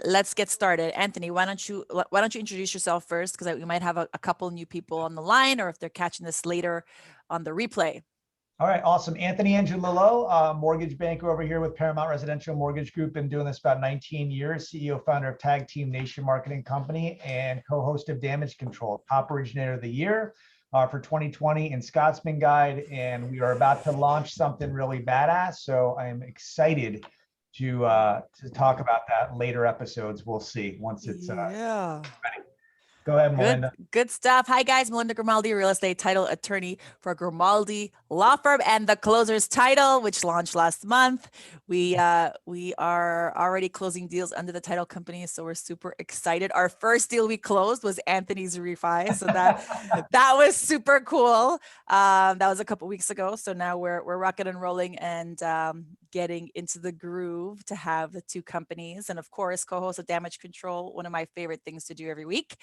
let's get started. Anthony, why don't you introduce yourself first? Because we might have a couple new people on the line, or if they're catching this later on the replay. All right, awesome. Anthony Angelillo, mortgage banker over here with Paramount Residential Mortgage Group. Been doing this about 19 years. CEO, founder of Tag Team Nation Marketing Company, and co-host of Damage Control, top originator of the year for 2020 in Scotsman Guide. And we are about to launch something really badass. So I am excited to talk about that later episodes. We'll see once it's ready. Go ahead, Melinda. Good stuff. Hi, guys. Melinda Grimaldi, real estate title attorney for Grimaldi Law Firm and the Closer's Title, which launched last month. We are already closing deals under the title company, so we're super excited. Our first deal we closed was Anthony's refi, so that was super cool. That was a couple weeks ago, so now we're rocking and rolling and getting into the groove to have the two companies, and of course, co-host of Damage Control, one of my favorite things to do every week.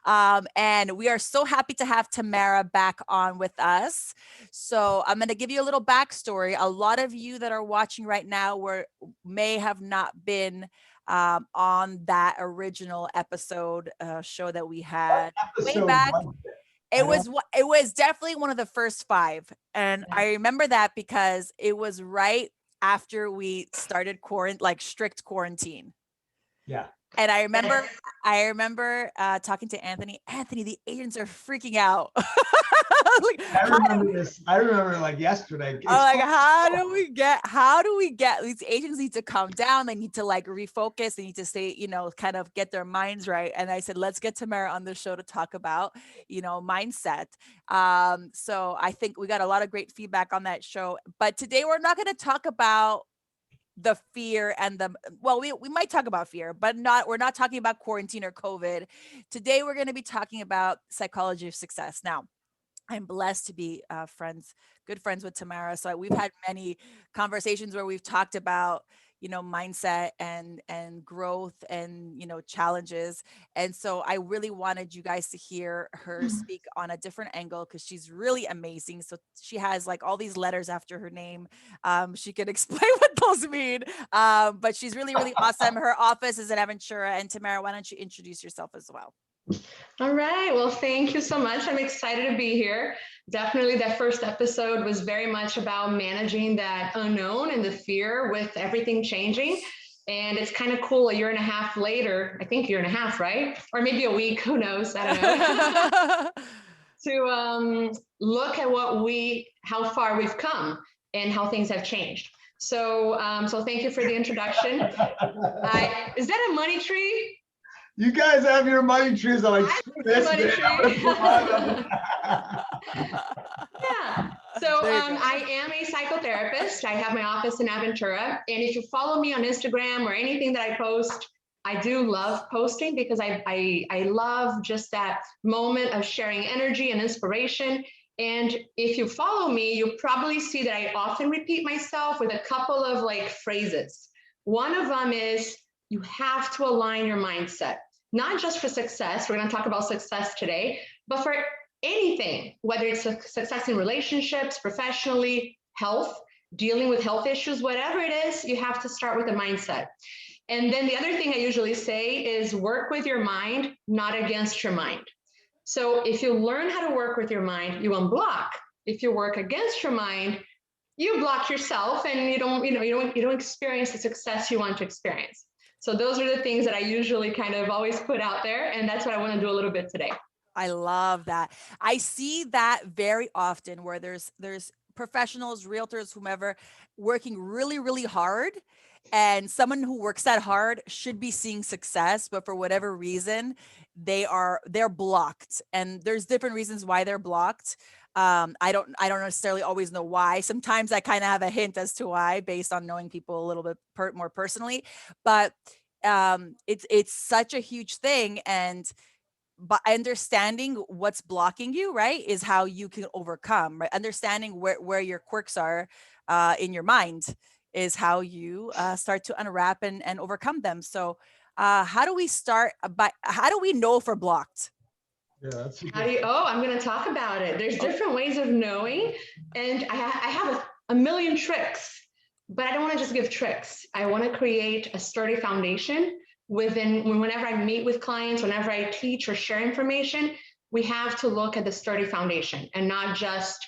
And we are so happy to have Tamara back on with us. So I'm going to give you a little backstory. A lot of you that are watching right now may have not been on that original episode show that we had way back. It was definitely one of the first 5. And I remember that because it was right after we started strict quarantine. Yeah. And I remember talking to Anthony. Anthony, the agents are freaking out. I remember this. I remember like yesterday. How do we get these agents need to calm down? They need to refocus. They need to stay, kind of get their minds right. And I said, let's get Tamara on the show to talk about, mindset. So I think we got a lot of great feedback on that show. But today we're not going to talk about the fear and we might talk about fear, but we're not talking about quarantine or COVID. Today, we're going to be talking about psychology of success. Now, I'm blessed to be good friends with Tamara. So we've had many conversations where we've talked about, mindset and growth and, challenges. And so I really wanted you guys to hear her speak on a different angle because she's really amazing. So she has all these letters after her name. She can explain what those mean. But she's really, really awesome. Her office is in Aventura. And Tamara, why don't you introduce yourself as well? All right. Well, thank you so much. I'm excited to be here. Definitely that first episode was very much about managing that unknown and the fear with everything changing. And it's kind of cool 1.5 years later, I think 1.5 years, right? Or maybe a week, who knows? I don't know. To look at how far we've come and how things have changed. So thank you for the introduction. Is that a money tree? You guys have your money trees. I'm like, screw this, money tree. Yeah. So I am a psychotherapist. I have my office in Aventura. And if you follow me on Instagram or anything that I post, I do love posting because I love just that moment of sharing energy and inspiration. And if you follow me, you'll probably see that I often repeat myself with a couple of phrases. One of them is, you have to align your mindset, not just for success. We're going to talk about success today, but for anything, whether it's success in relationships, professionally, health, dealing with health issues, whatever it is, you have to start with a mindset. And then the other thing I usually say is work with your mind, not against your mind. So if you learn how to work with your mind, you unblock. If you work against your mind, you block yourself and you don't experience the success you want to experience. So those are the things that I usually kind of always put out there. And that's what I want to do a little bit today. I love that. I see that very often where there's professionals, realtors, whomever, working really, really hard. And someone who works that hard should be seeing success, but for whatever reason, they're blocked. And there's different reasons why they're blocked. I don't necessarily always know why. Sometimes I kind of have a hint as to why based on knowing people a little bit more personally, but it's such a huge thing. And by understanding what's blocking you, right, is how you can overcome, right? Understanding where your quirks are in your mind is how you start to unwrap and overcome them. So how do we start? How do we know if we're blocked? Yeah, I'm going to talk about it. There's different ways of knowing, and I have a million tricks, but I don't want to just give tricks. I want to create a sturdy foundation whenever I meet with clients, whenever I teach or share information, we have to look at the sturdy foundation and not just,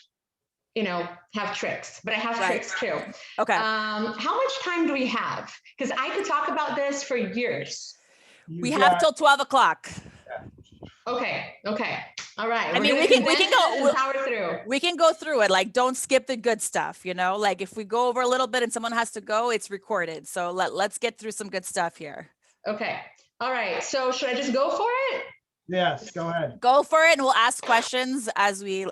have tricks, but I have tricks too. Okay. How much time do we have? Because I could talk about this for years. We have till 12 o'clock. Okay. All right. I mean, we can power through. We can go through it. Like, don't skip the good stuff, like if we go over a little bit and someone has to go, it's recorded. So let's get through some good stuff here. Okay. All right. So should I just go for it? Yes, go ahead. Go for it, and we'll ask questions as we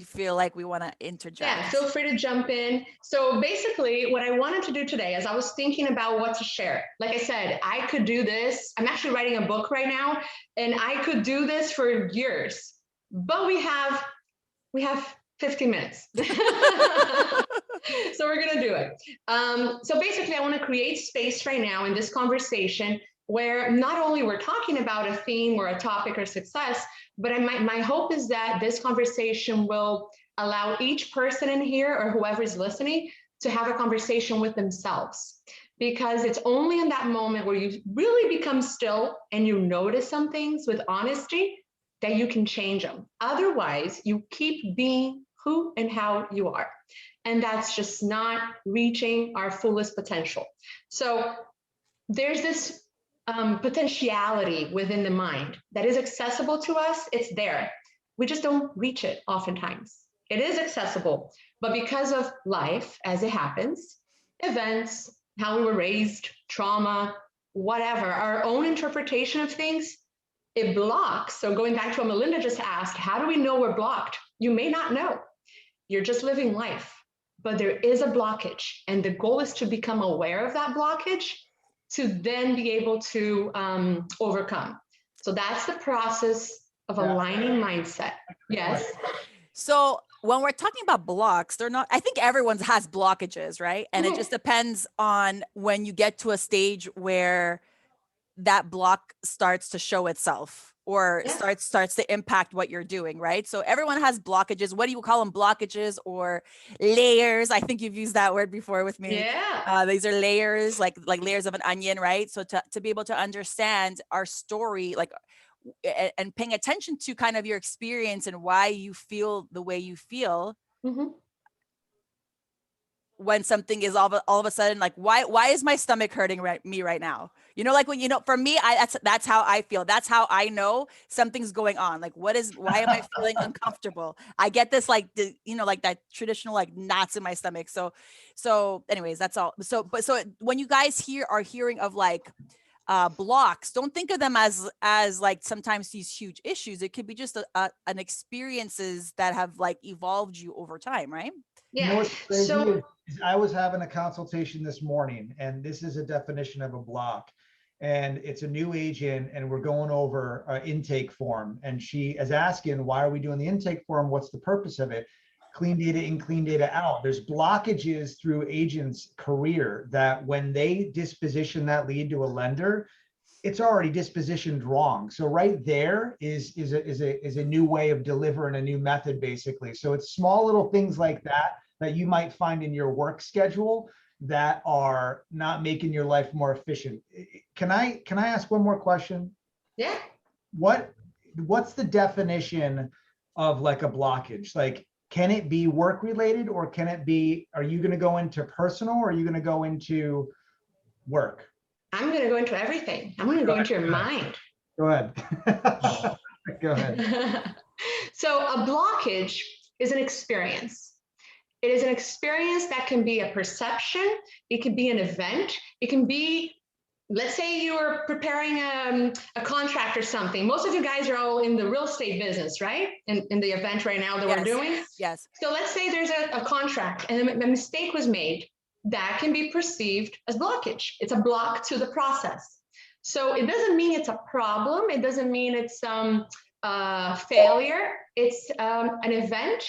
feel like we want to interject. Yeah, feel free to jump in. So basically, what I wanted to do today, as I was thinking about what to share, like I said, I could do this. I'm actually writing a book right now, and I could do this for years, but we have 15 minutes. So we're gonna do it. So basically, I want to create space right now in this conversation where not only we're talking about a theme or a topic or success, but my hope is that this conversation will allow each person in here or whoever is listening to have a conversation with themselves. Because it's only in that moment where you really become still and you notice some things with honesty that you can change them. Otherwise, you keep being who and how you are. And that's just not reaching our fullest potential. So there's this potentiality within the mind that is accessible to us. It's there. We just don't reach it oftentimes. It is accessible, but because of life as it happens, events, how we were raised, trauma, whatever, our own interpretation of things, it blocks. So going back to what Melinda just asked, how do we know we're blocked? You may not know. You're just living life, but there is a blockage. And the goal is to become aware of that blockage to then be able to overcome. So that's the process of aligning mindset. Yes. So when we're talking about blocks, I think everyone has blockages, right? And it just depends on when you get to a stage where that block starts to show itself or starts to impact what you're doing, right? So everyone has blockages. What do you call them? Blockages or layers? I think you've used that word before with me. Yeah. These are layers, like layers of an onion, right? So to be able to understand our story, and paying attention to kind of your experience and why you feel the way you feel. When something is all of a sudden, like, why is my stomach hurting me right now? For me, that's how I feel. That's how I know something's going on. Like, why am I feeling uncomfortable? I get this, that traditional, knots in my stomach. So anyways, that's all. So when you guys are hearing of blocks, don't think of them as sometimes these huge issues. It could be just an experiences that have evolved you over time, right? Yeah. So I was having a consultation this morning, and this is a definition of a block, and it's a new agent, and we're going over an intake form, and she is asking, why are we doing the intake form? What's the purpose of it? Clean data in, clean data out. There's blockages through agents' career that when they disposition that lead to a lender, it's already dispositioned wrong. So right there is a new way of delivering a new method, basically. So it's small little things like that you might find in your work schedule that are not making your life more efficient. Can I ask one more question? Yeah. What's the definition of a blockage? Can it be work related, or are you going to go into personal, or are you going to go into work? I'm going to go into everything. I'm going to go into your mind. Go ahead. Go ahead. So a blockage is an experience. It is an experience that can be a perception. It can be an event. It can be, let's say you're preparing a contract or something. Most of you guys are all in the real estate business, right? In the event right now that we're doing. Yes. So let's say there's a contract and a mistake was made. That can be perceived as blockage. It's a block to the process. So it doesn't mean it's a problem. It doesn't mean it's failure. It's an event,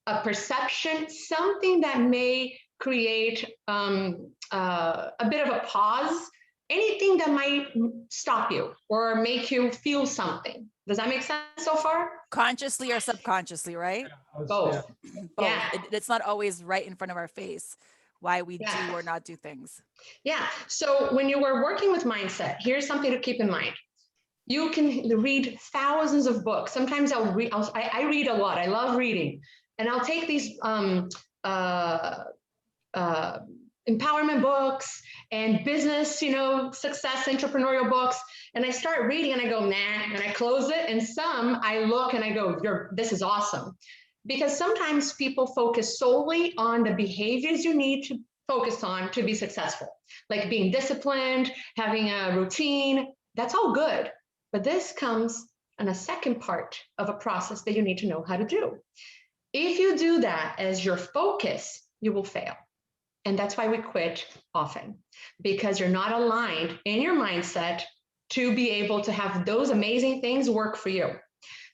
a perception, something that may create a bit of a pause, anything that might stop you or make you feel something. Does that make sense so far? Consciously or subconsciously, right? Both. Both. Yeah. It's not always right in front of our face. why we do or not do things. Yeah. So when you were working with mindset, here's something to keep in mind. You can read thousands of books. Sometimes I read a lot. I love reading, and I'll take these empowerment books and business, success, entrepreneurial books. And I start reading and I go, nah, and I close it. And some I look and I go, this is awesome. Because sometimes people focus solely on the behaviors you need to focus on to be successful, like being disciplined, having a routine. That's all good. But this comes on a second part of a process that you need to know how to do. If you do that as your focus, you will fail. And that's why we quit often, because you're not aligned in your mindset to be able to have those amazing things work for you.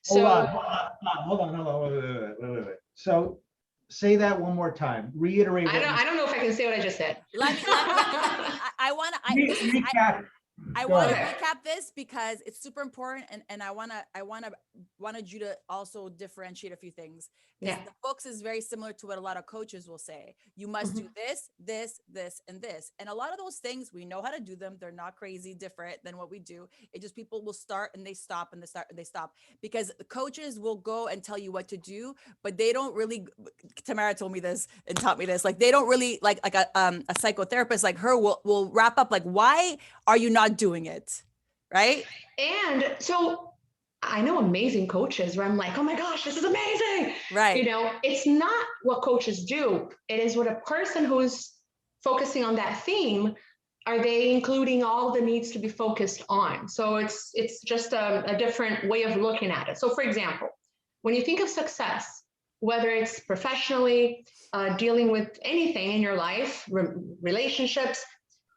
So Hold on. Wait. So say that one more time. Reiterate. I don't know if I can say what I just said. I want to recap this because it's super important, and I wanted you to also differentiate a few things. Yeah. The books is very similar to what a lot of coaches will say. You must do this, and this. And a lot of those things, we know how to do them. They're not crazy different than what we do. It just, people will start and they stop and they stop because the coaches will go and tell you what to do, but they don't really, Tamara told me this and taught me this, like they don't really like a psychotherapist like her will wrap up like, why are you not doing it? Right. And so I know amazing coaches where I'm like, oh my gosh, this is amazing. Right. It's not what coaches do. It is what a person who's focusing on that theme, are they including all the needs to be focused on? So it's just a different way of looking at it. So for example, when you think of success, whether it's professionally, dealing with anything in your life, relationships,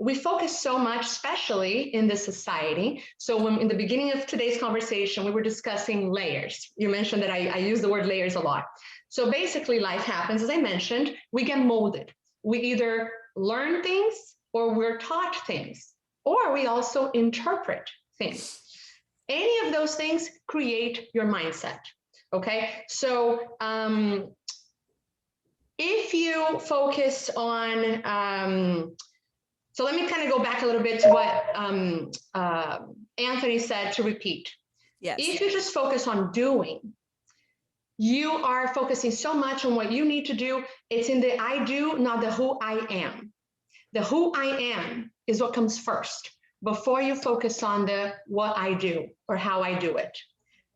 we focus so much, especially in this society. So when in the beginning of today's conversation, we were discussing layers. You mentioned that I use the word layers a lot. So basically life happens, as I mentioned, we get molded. We either learn things or we're taught things, or we also interpret things. Any of those things create your mindset, okay? So if you focus on, so let me kind of go back a little bit to what Anthony said to repeat. Yes. If you just focus on doing, you are focusing so much on what you need to do. It's in the I do, not the who I am. The who I am is what comes first before you focus on the what I do or how I do it.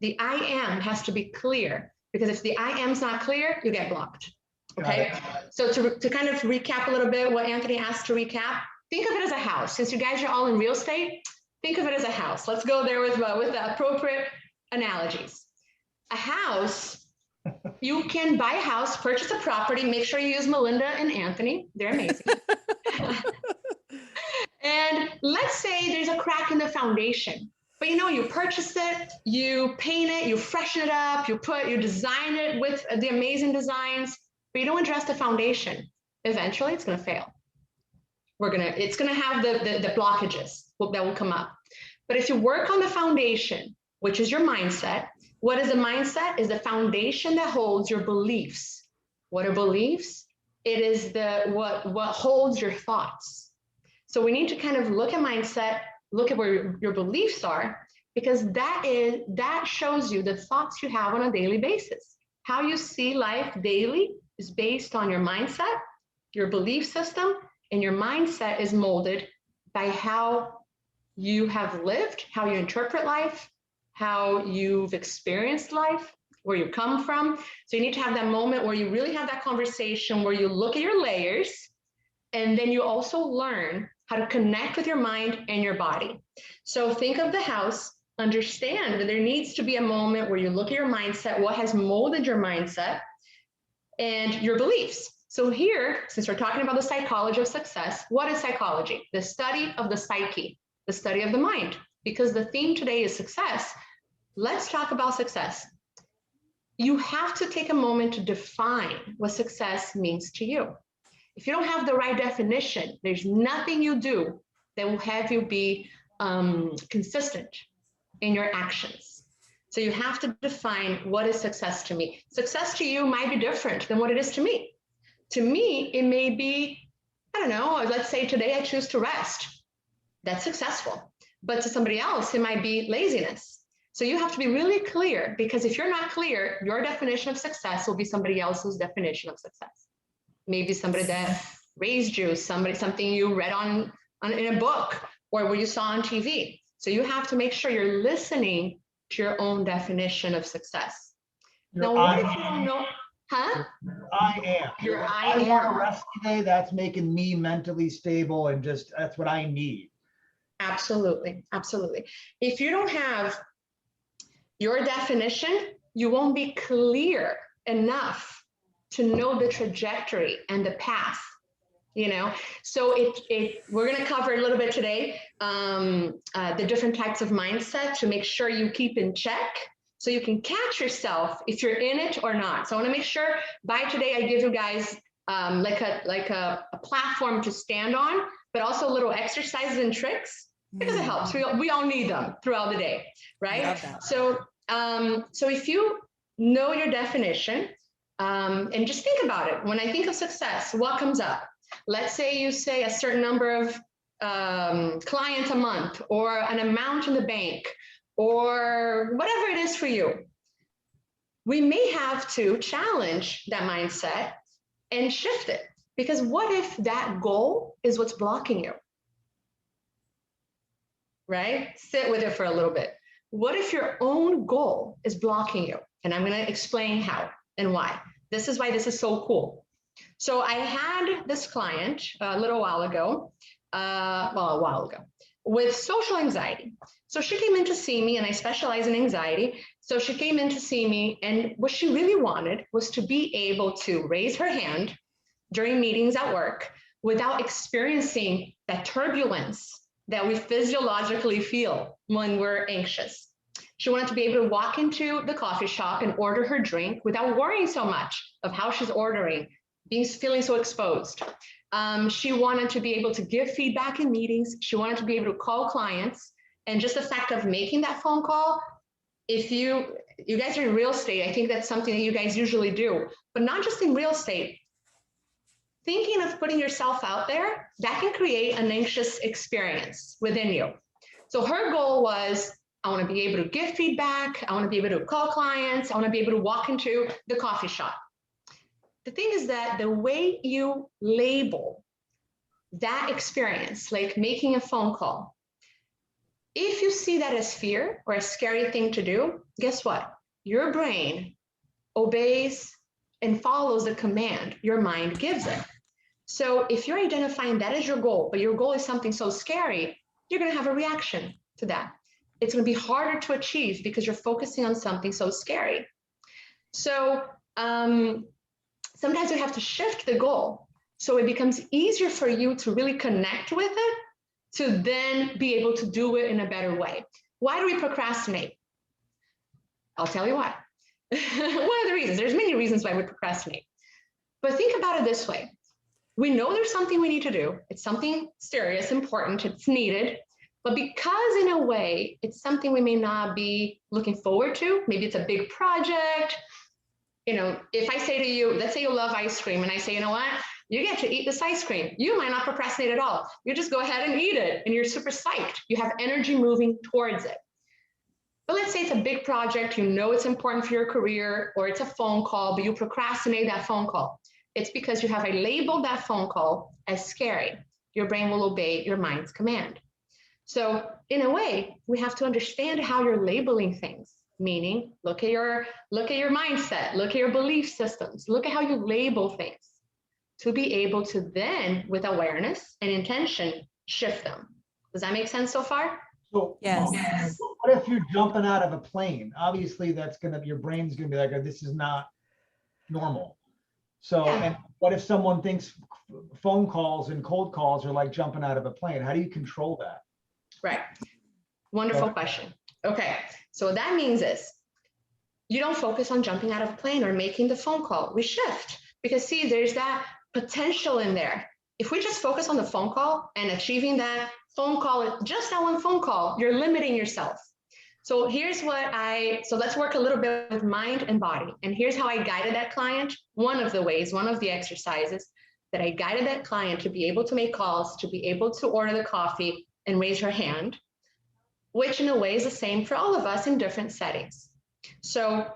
The I am has to be clear, because if the I am's not clear, you get blocked. Okay. So to kind of recap a little bit what Anthony asked to recap, think of it as a house. Since you guys are all in real estate, think of it as a house. Let's go there with the appropriate analogies. A house, you can buy a house, purchase a property, make sure you use Melinda and Anthony. They're amazing. And let's say there's a crack in the foundation, but you purchase it, you paint it, you freshen it up, you design it with the amazing designs, but you don't address the foundation. Eventually it's going to fail. It's going to have the blockages that will come up. But if you work on the foundation, which is your mindset, what is a mindset? Is the foundation that holds your beliefs. What are beliefs? It is what holds your thoughts. So we need to kind of look at mindset, look at where your beliefs are, because that shows you the thoughts you have on a daily basis. How you see life daily is based on your mindset, your belief system, and your mindset is molded by how you have lived, how you interpret life, how you've experienced life, where you come from. So you need to have that moment where you really have that conversation, where you look at your layers, and then you also learn how to connect with your mind and your body. So think of the house, understand that there needs to be a moment where you look at your mindset, what has molded your mindset and your beliefs. So here, since we're talking about the psychology of success, what is psychology? The study of the psyche, the study of the mind, because the theme today is success. Let's talk about success. You have to take a moment to define what success means to you. If you don't have the right definition, there's nothing you do that will have you be consistent in your actions. So you have to define what is success to me. Success to you might be different than what it is to me. To me, it may be I don't know, let's say today I choose to rest. That's successful. But to somebody else, it might be laziness. So you have to be really clear, because if you're not clear, your definition of success will be somebody else's definition of success. Maybe somebody that raised you, something you read on in a book or what you saw on TV. So you have to make sure you're listening to your own definition of success. Now, what if you don't know? Huh? I am. I want to rest today. That's making me mentally stable, and just that's what I need. Absolutely. Absolutely. If you don't have your definition, you won't be clear enough to know the trajectory and the path, you know? So we're going to cover a little bit today, the different types of mindset to make sure you keep in check, so you can catch yourself if you're in it or not. So I want to make sure by today I give you guys like a platform to stand on, but also little exercises and tricks, because it helps. We all need them throughout the day, right? So if you know your definition, and just think about it. When I think of success, what comes up? Let's say you say a certain number of clients a month, or an amount in the bank, or whatever it is for you. We may have to challenge that mindset and shift it, because what if that goal is what's blocking you? Right? Sit with it for a little bit. What if your own goal is blocking you? And I'm going to explain how and why. This is why this is so cool. So I had this client a little while ago, with social anxiety. So she came in to see me, and I specialize in anxiety. So she came in to see me, and what she really wanted was to be able to raise her hand during meetings at work without experiencing that turbulence that we physiologically feel when we're anxious. She wanted to be able to walk into the coffee shop and order her drink without worrying so much of how she's ordering, feeling so exposed. She wanted to be able to give feedback in meetings. She wanted to be able to call clients. And just the fact of making that phone call, if you guys are in real estate, I think that's something that you guys usually do, but not just in real estate. Thinking of putting yourself out there, that can create an anxious experience within you. So her goal was, I want to be able to give feedback. I want to be able to call clients. I want to be able to walk into the coffee shop. The thing is that the way you label that experience, like making a phone call, if you see that as fear or a scary thing to do, guess what? Your brain obeys and follows the command your mind gives it. So if you're identifying that as your goal, but your goal is something so scary, you're going to have a reaction to that. It's going to be harder to achieve because you're focusing on something so scary. So sometimes you have to shift the goal so it becomes easier for you to really connect with it, to then be able to do it in a better way. Why do we procrastinate? I'll tell you why. One of the reasons, there's many reasons why we procrastinate. But think about it this way. We know there's something we need to do. It's something serious, important, it's needed. But because in a way, it's something we may not be looking forward to, maybe it's a big project. You know, if I say to you, let's say you love ice cream, and I say, you know what, you get to eat this ice cream. You might not procrastinate at all. You just go ahead and eat it, and you're super psyched. You have energy moving towards it. But let's say it's a big project, you know it's important for your career, or it's a phone call, but you procrastinate that phone call. It's because you have labeled that phone call as scary. Your brain will obey your mind's command. So in a way, we have to understand how you're labeling things, meaning look at your mindset, look at your belief systems, look at how you label things to be able to then, with awareness and intention, shift them. Does that make sense so far? So, Yes. what if you're jumping out of a plane? Obviously, your brain's gonna be like, oh, this is not normal. So, Yeah. And what if someone thinks phone calls and cold calls are like jumping out of a plane? How do you control that? Right. Wonderful question. Okay. So what that means is you don't focus on jumping out of a plane or making the phone call. We shift, because see, there's that potential in there. If we just focus on the phone call and achieving that phone call, just that one phone call, you're limiting yourself. So so let's work a little bit with mind and body. And here's how I guided that client. One of the ways, one of the exercises that I guided that client to be able to make calls, to be able to order the coffee and raise her hand, which in a way is the same for all of us in different settings. So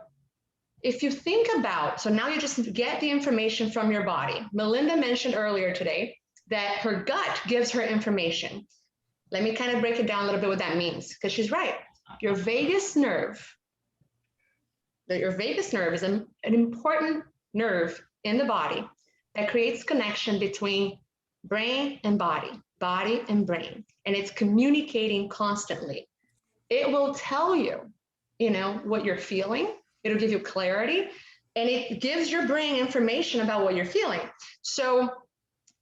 if you think about, so now you just get the information from your body. Melinda mentioned earlier today that her gut gives her information. Let me kind of break it down a little bit what that means, because she's right. Your vagus nerve is an important nerve in the body that creates connection between brain and body and brain, and it's communicating constantly. It will tell you, what you're feeling. It'll give you clarity, and it gives your brain information about what you're feeling. So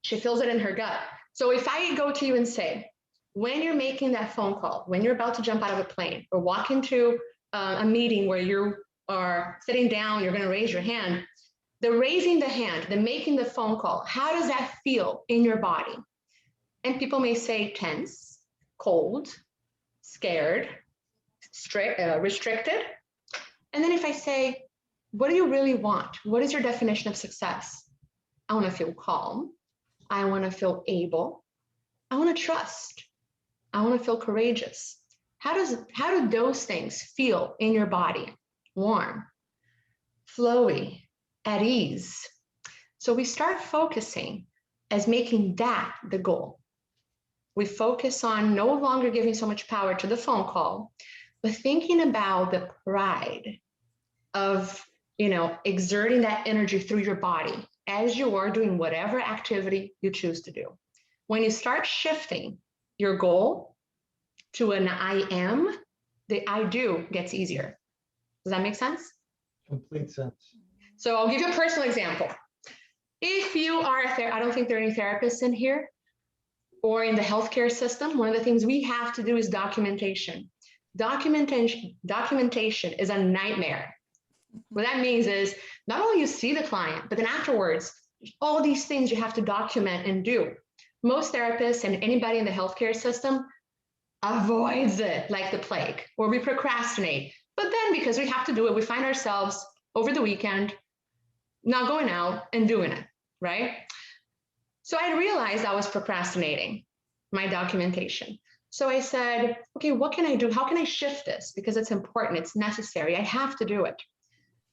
she feels it in her gut. So if I go to you and say, when you're making that phone call, when you're about to jump out of a plane or walk into a meeting where you are sitting down, you're going to raise your hand, the raising the hand, the making the phone call, how does that feel in your body? And people may say tense, cold, scared, restricted. And then if I say, what do you really want? What is your definition of success? I want to feel calm. I want to feel able. I want to trust. I want to feel courageous. How do those things feel in your body? Warm, flowy, at ease. So we start focusing as making that the goal. We focus on no longer giving so much power to the phone call, but thinking about the pride of, exerting that energy through your body as you are doing whatever activity you choose to do. When you start shifting your goal to an I am, the I do gets easier. Does that make sense? Complete sense. So I'll give you a personal example. If you are I don't think there are any therapists in here or in the healthcare system, one of the things we have to do is documentation. Documentation is a nightmare. What that means is not only you see the client, but then afterwards, all these things you have to document and do. Most therapists and anybody in the healthcare system avoids it like the plague, or we procrastinate. But then because we have to do it, we find ourselves over the weekend not going out and doing it, right? So I realized I was procrastinating my documentation. So I said, okay, what can I do? How can I shift this? Because it's important, it's necessary, I have to do it.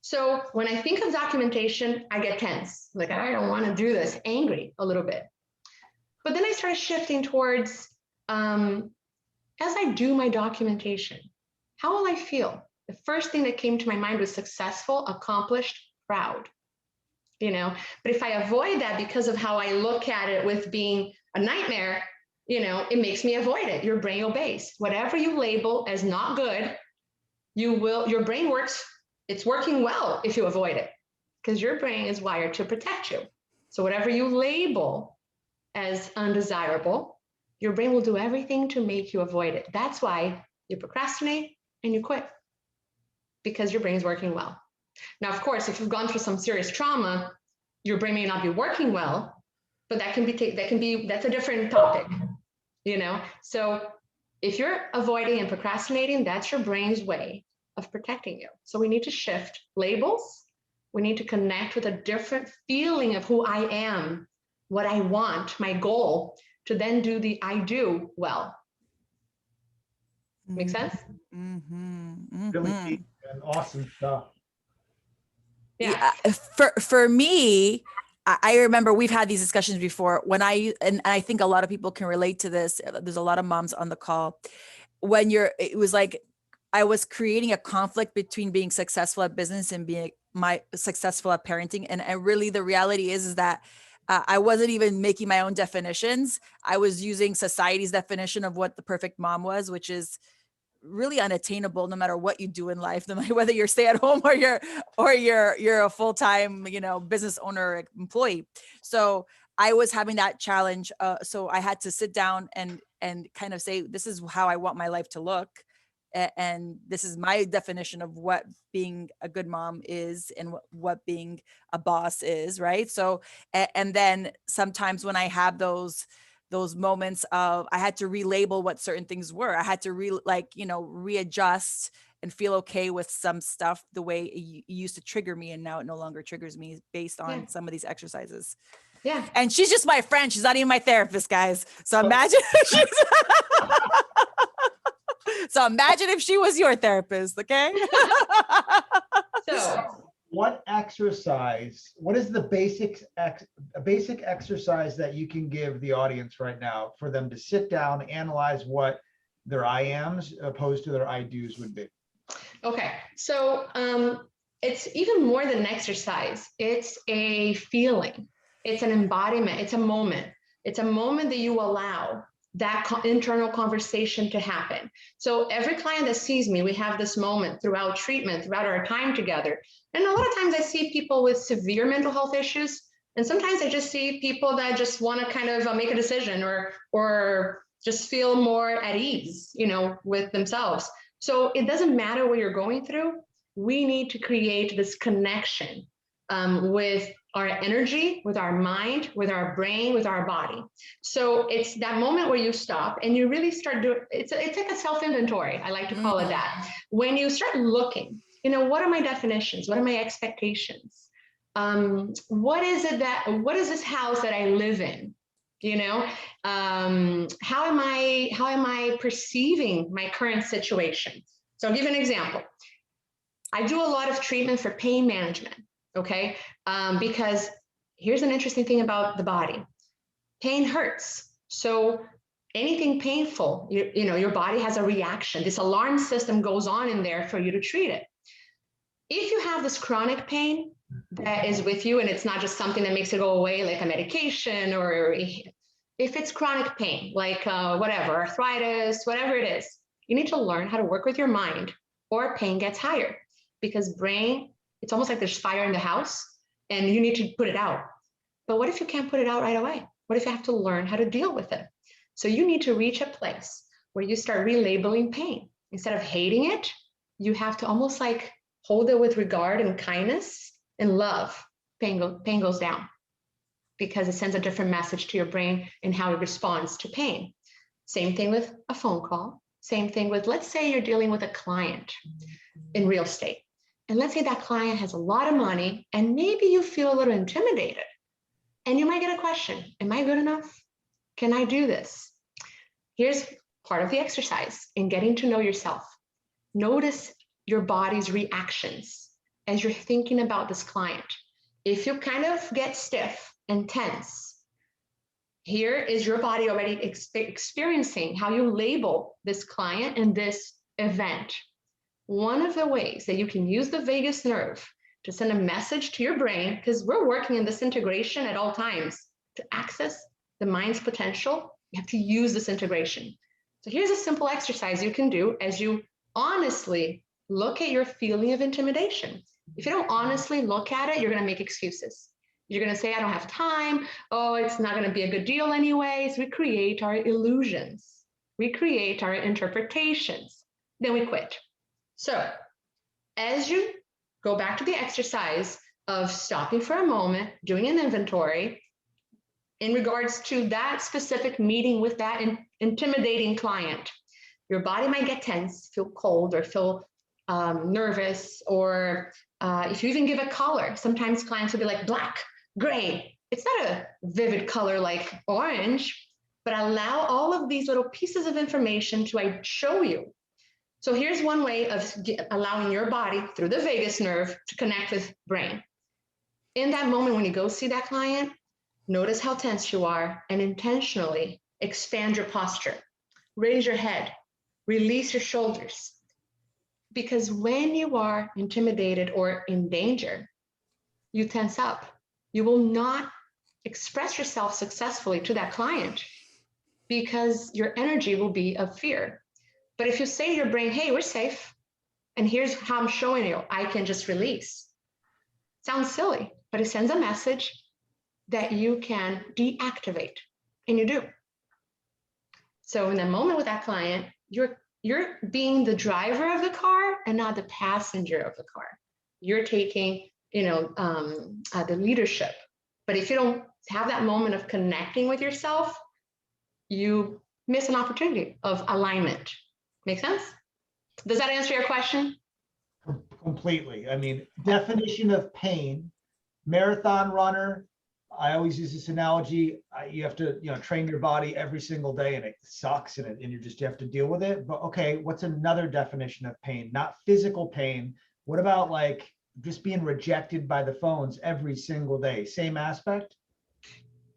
So when I think of documentation, I get tense, like I don't want to do this, angry a little bit. But then I started shifting towards, as I do my documentation, how will I feel? The first thing that came to my mind was successful, accomplished, proud. But if I avoid that because of how I look at it with being a nightmare, it makes me avoid it. Your brain obeys. Whatever you label as not good, your brain works. It's working well if you avoid it, because your brain is wired to protect you. So whatever you label as undesirable, your brain will do everything to make you avoid it. That's why you procrastinate and you quit, because your brain is working well. Now, of course, if you've gone through some serious trauma, your brain may not be working well, but that's a different topic, So if you're avoiding and procrastinating, that's your brain's way of protecting you. So we need to shift labels. We need to connect with a different feeling of who I am, what I want, my goal, to then do the I do well. Make sense? Mm-hmm. Mm-hmm. Really deep and awesome stuff. Yeah. For me, I remember we've had these discussions before when and I think a lot of people can relate to this. There's a lot of moms on the call. It was like I was creating a conflict between being successful at business and being successful at parenting. And really the reality is that I wasn't even making my own definitions. I was using society's definition of what the perfect mom was, which is really unattainable no matter what you do in life, no matter whether you're stay at home or you're a full-time, business owner or employee. So I was having that challenge. So I had to sit down and kind of say, this is how I want my life to look. And this is my definition of what being a good mom is and what being a boss is. Right. So, and then sometimes when I have those moments of, I had to relabel what certain things were. I had to readjust and feel okay with some stuff the way it used to trigger me. And now it no longer triggers me based on some of these exercises. Yeah. And she's just my friend. She's not even my therapist, guys. So imagine if she was your therapist, okay? So what is the basic exercise that you can give the audience right now for them to sit down, analyze what their I ams opposed to their I do's would be? okay, so it's even more than an exercise. It's a feeling. It's an embodiment. It's a moment. It's a moment that you allow that internal conversation to happen. So every client that sees me, we have this moment throughout treatment, throughout our time together. And a lot of times I see people with severe mental health issues. And sometimes I just see people that just want to kind of make a decision or just feel more at ease, you know, with themselves. So it doesn't matter what you're going through. We need to create this connection with our energy, with our mind, with our brain, with our body. So it's that moment where you stop and you really start doing, it's like a self-inventory. I like to call it that. When you start looking, you know, what are my definitions? What are my expectations? What is this house that I live in? You know, how am I perceiving my current situation? So I'll give you an example. I do a lot of treatment for pain management, okay? Because here's an interesting thing about the body. Pain hurts. So anything painful, you know, your body has a reaction. This alarm system goes on in there for you to treat it. If you have this chronic pain that is with you and it's not just something that makes it go away like a medication, or if it's chronic pain, like whatever, arthritis, whatever it is, you need to learn how to work with your mind or pain gets higher. Because brain, it's almost like there's fire in the house and you need to put it out. But what if you can't put it out right away? What if you have to learn how to deal with it? So you need to reach a place where you start relabeling pain. Instead of hating it, you have to almost like hold it with regard and kindness and love. Pain goes down because it sends a different message to your brain and how it responds to pain. Same thing with a phone call. Same thing with, let's say you're dealing with a client in real estate. And let's say that client has a lot of money and maybe you feel a little intimidated and you might get a question. Am I good enough? Can I do this? Here's part of the exercise in getting to know yourself. Notice your body's reactions as you're thinking about this client. If you kind of get stiff and tense, here is your body already experiencing how you label this client and this event. One of the ways that you can use the vagus nerve to send a message to your brain, because we're working in this integration at all times, to access the mind's potential, you have to use this integration. So here's a simple exercise you can do as you honestly look at your feeling of intimidation. If you don't honestly look at it, you're going to make excuses. You're going to say, I don't have time. Oh, it's not going to be a good deal anyways. We create our illusions. We create our interpretations. Then we quit. So as you go back to the exercise of stopping for a moment, doing an inventory in regards to that specific meeting with that intimidating client, your body might get tense, feel cold, or feel nervous, or if you even give a color, sometimes clients will be like black, gray. It's not a vivid color like orange, but allow all of these little pieces of information to show you. So here's one way of allowing your body through the vagus nerve to connect with brain. In that moment, when you go see that client, notice how tense you are and intentionally expand your posture. Raise your head, release your shoulders. Because when you are intimidated or in danger, you tense up. You will not express yourself successfully to that client because your energy will be of fear. But if you say to your brain, hey, we're safe, and here's how I'm showing you, I can just release. Sounds silly, but it sends a message that you can deactivate, and you do. So in the moment with that client, you're being the driver of the car and not the passenger of the car. You're taking, the leadership. But if you don't have that moment of connecting with yourself, you miss an opportunity of alignment. Make sense? Does that answer your question? Completely. I mean, definition of pain, marathon runner, I always use this analogy. You have to, train your body every single day, and it sucks, and you have to deal with it. But okay, what's another definition of pain? Not physical pain. What about like just being rejected by the phones every single day? Same aspect?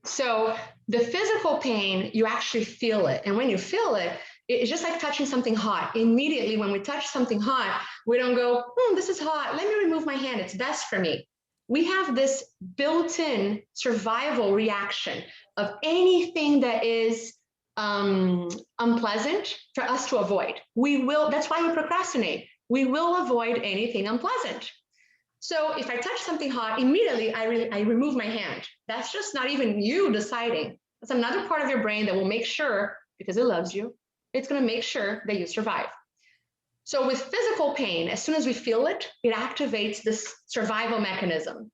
So the physical pain, you actually feel it. And when you feel it, it's just like touching something hot. Immediately when we touch something hot, we don't go, this is hot. Let me remove my hand. It's best for me. We have this built-in survival reaction of anything that is unpleasant for us to avoid. That's why we procrastinate. We will avoid anything unpleasant. So if I touch something hot, immediately I remove my hand. That's just not even you deciding. That's another part of your brain that will make sure, because it loves you, it's going to make sure that you survive. So with physical pain, as soon as we feel it, it activates this survival mechanism.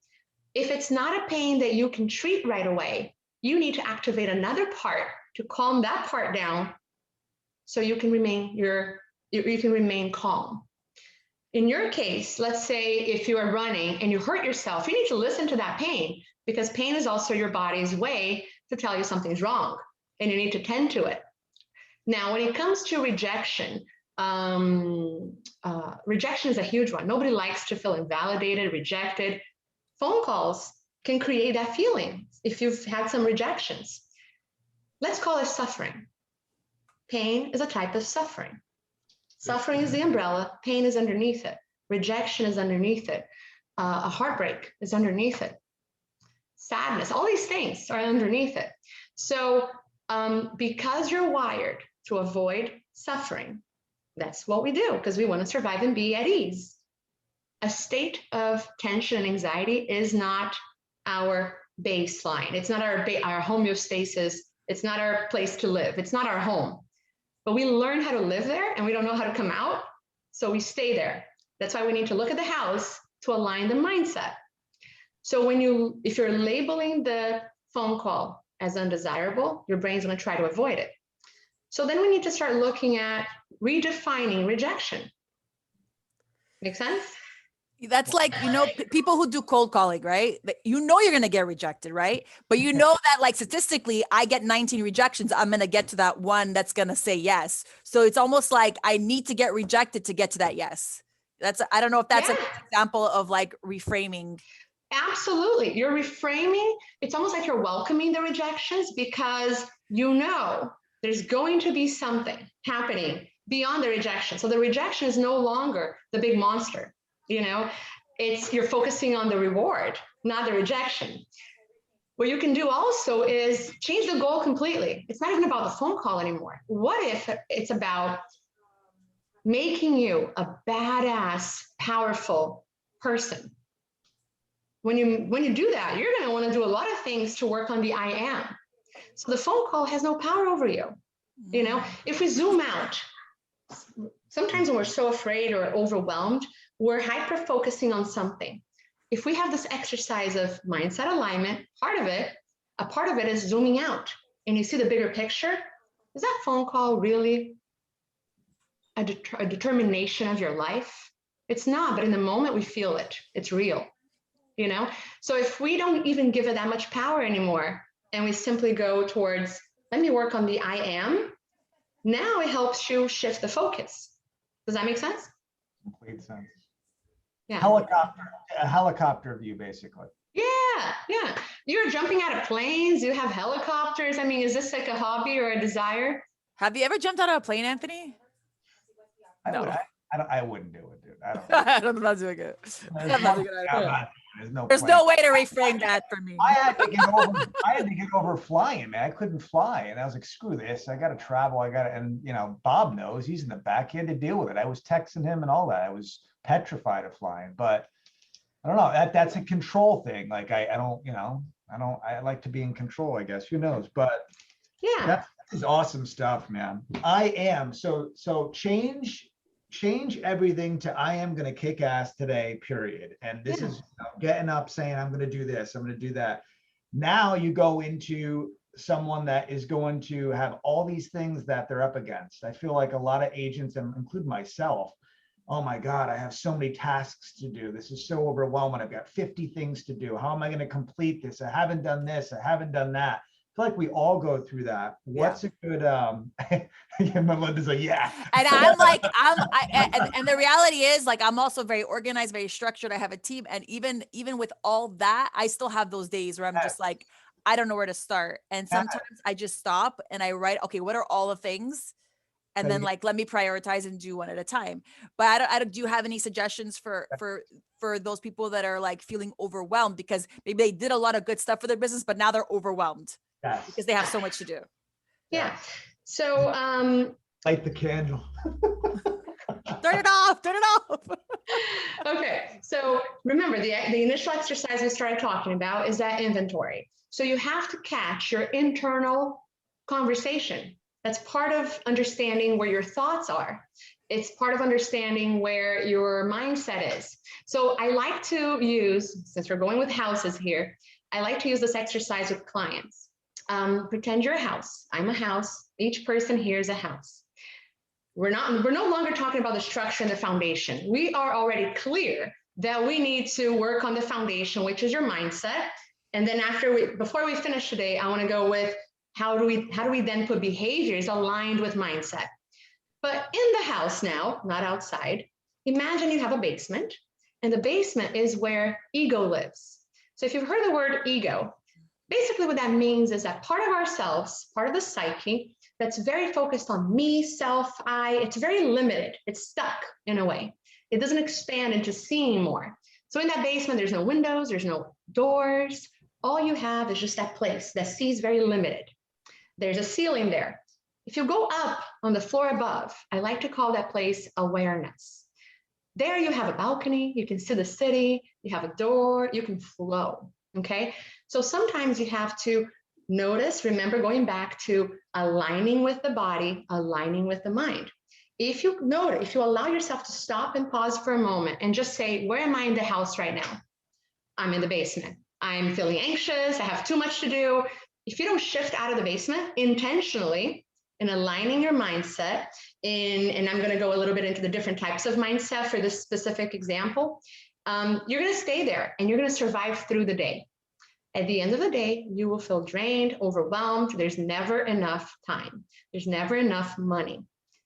If it's not a pain that you can treat right away, you need to activate another part to calm that part down so you can remain calm. In your case, let's say if you are running and you hurt yourself, you need to listen to that pain, because pain is also your body's way to tell you something's wrong and you need to tend to it. Now, when it comes to rejection, rejection is a huge one. Nobody likes to feel invalidated, rejected. Phone calls can create that feeling if you've had some rejections. Let's call it suffering. Pain is a type of suffering. Suffering is the umbrella, pain is underneath it. Rejection is underneath it. A heartbreak is underneath it. Sadness, all these things are underneath it. So because you're wired to avoid suffering, that's what we do, because we want to survive and be at ease. A state of tension and anxiety is not our baseline. It's not our homeostasis. It's not our place to live. It's not our home. But we learn how to live there and we don't know how to come out. So we stay there. That's why we need to look at the house to align the mindset. So if you're labeling the phone call as undesirable, your brain's going to try to avoid it. So then we need to start looking at redefining rejection. Make sense? That's like, people who do cold calling, right? You're going to get rejected, right? But that like statistically, I get 19 rejections. I'm going to get to that one that's going to say yes. So it's almost like I need to get rejected to get to that yes. I don't know if that's an example of like reframing. Absolutely. You're reframing. It's almost like you're welcoming the rejections, because there's going to be something happening beyond the rejection. So the rejection is no longer the big monster. You're focusing on the reward, not the rejection. What you can do also is change the goal completely. It's not even about the phone call anymore. What if it's about making you a badass, powerful person? When you do that, you're going to want to do a lot of things to work on the I am. So the phone call has no power over you. If we zoom out, sometimes when we're so afraid or overwhelmed, we're hyper-focusing on something. If we have this exercise of mindset alignment, a part of it is zooming out, and you see the bigger picture. Is that phone call really a determination of your life? It's not, but in the moment we feel it. It's real, So if we don't even give it that much power anymore, and we simply go towards, let me work on the I am, now it helps you shift the focus. Does that make sense? Complete sense. Yeah. A helicopter view, basically. Yeah. You're jumping out of planes. You have helicopters. I mean, is this like a hobby or a desire? Have you ever jumped out of a plane, Anthony? I wouldn't do it, dude. I'm not doing it. There's no way to reframe that for me. I had to get over flying, man. I couldn't fly, and I was like, screw this. I got to travel. And Bob knows, he's in the back. He had to deal with it. I was texting him and all that. I was petrified of flying, but I don't know. That's a control thing. Like I like to be in control, I guess. Who knows? But yeah, that is awesome stuff, man. I am so change everything to I am going to kick ass today, period. And this is getting up saying, I'm going to do this, I'm going to do that. Now you go into someone that is going to have all these things that they're up against. I feel like a lot of agents, and including myself, oh my God, I have so many tasks to do. This is so overwhelming. I've got 50 things to do. How am I going to complete this? I haven't done this. I haven't done that. I feel like we all go through that. What's a good, Melinda's like, yeah. And I'm like, and the reality is like, I'm also very organized, very structured. I have a team. And even with all that, I still have those days where I'm just like, I don't know where to start. And sometimes I just stop and I write, okay, what are all the things? And then like, let me prioritize and do one at a time. But I don't, do you have any suggestions for those people that are like feeling overwhelmed because maybe they did a lot of good stuff for their business, but now they're overwhelmed because they have so much to do? Yeah. So, light the candle. Turn it off. Okay. So remember the initial exercise we started talking about is that inventory. So you have to catch your internal conversation. That's part of understanding where your thoughts are. It's part of understanding where your mindset is. So I like to use, since we're going with houses here, I like to use this exercise with clients. Pretend you're a house. I'm a house. Each person here is a house. We're no longer talking about the structure and the foundation. We are already clear that we need to work on the foundation, which is your mindset. And then before we finish today, I want to go with how do we then put behaviors aligned with mindset? But in the house now, not outside, imagine you have a basement, and the basement is where ego lives. So if you've heard the word ego, basically what that means is that part of ourselves, part of the psyche, that's very focused on me, self, I, it's very limited. It's stuck in a way. It doesn't expand into seeing more. So in that basement, there's no windows, there's no doors. All you have is just that place that sees very limited. There's a ceiling there. If you go up on the floor above, I like to call that place awareness. There you have a balcony, you can see the city, you have a door, you can flow, okay? So sometimes you have to notice, remember going back to aligning with the body, aligning with the mind. If you notice, if you allow yourself to stop and pause for a moment and just say, where am I in the house right now? I'm in the basement. I'm feeling anxious, I have too much to do. If you don't shift out of the basement intentionally in aligning your mindset, and I'm going to go a little bit into the different types of mindset for this specific example, you're going to stay there and you're going to survive through the day. At the end of the day, you will feel drained, overwhelmed. There's never enough time. There's never enough money.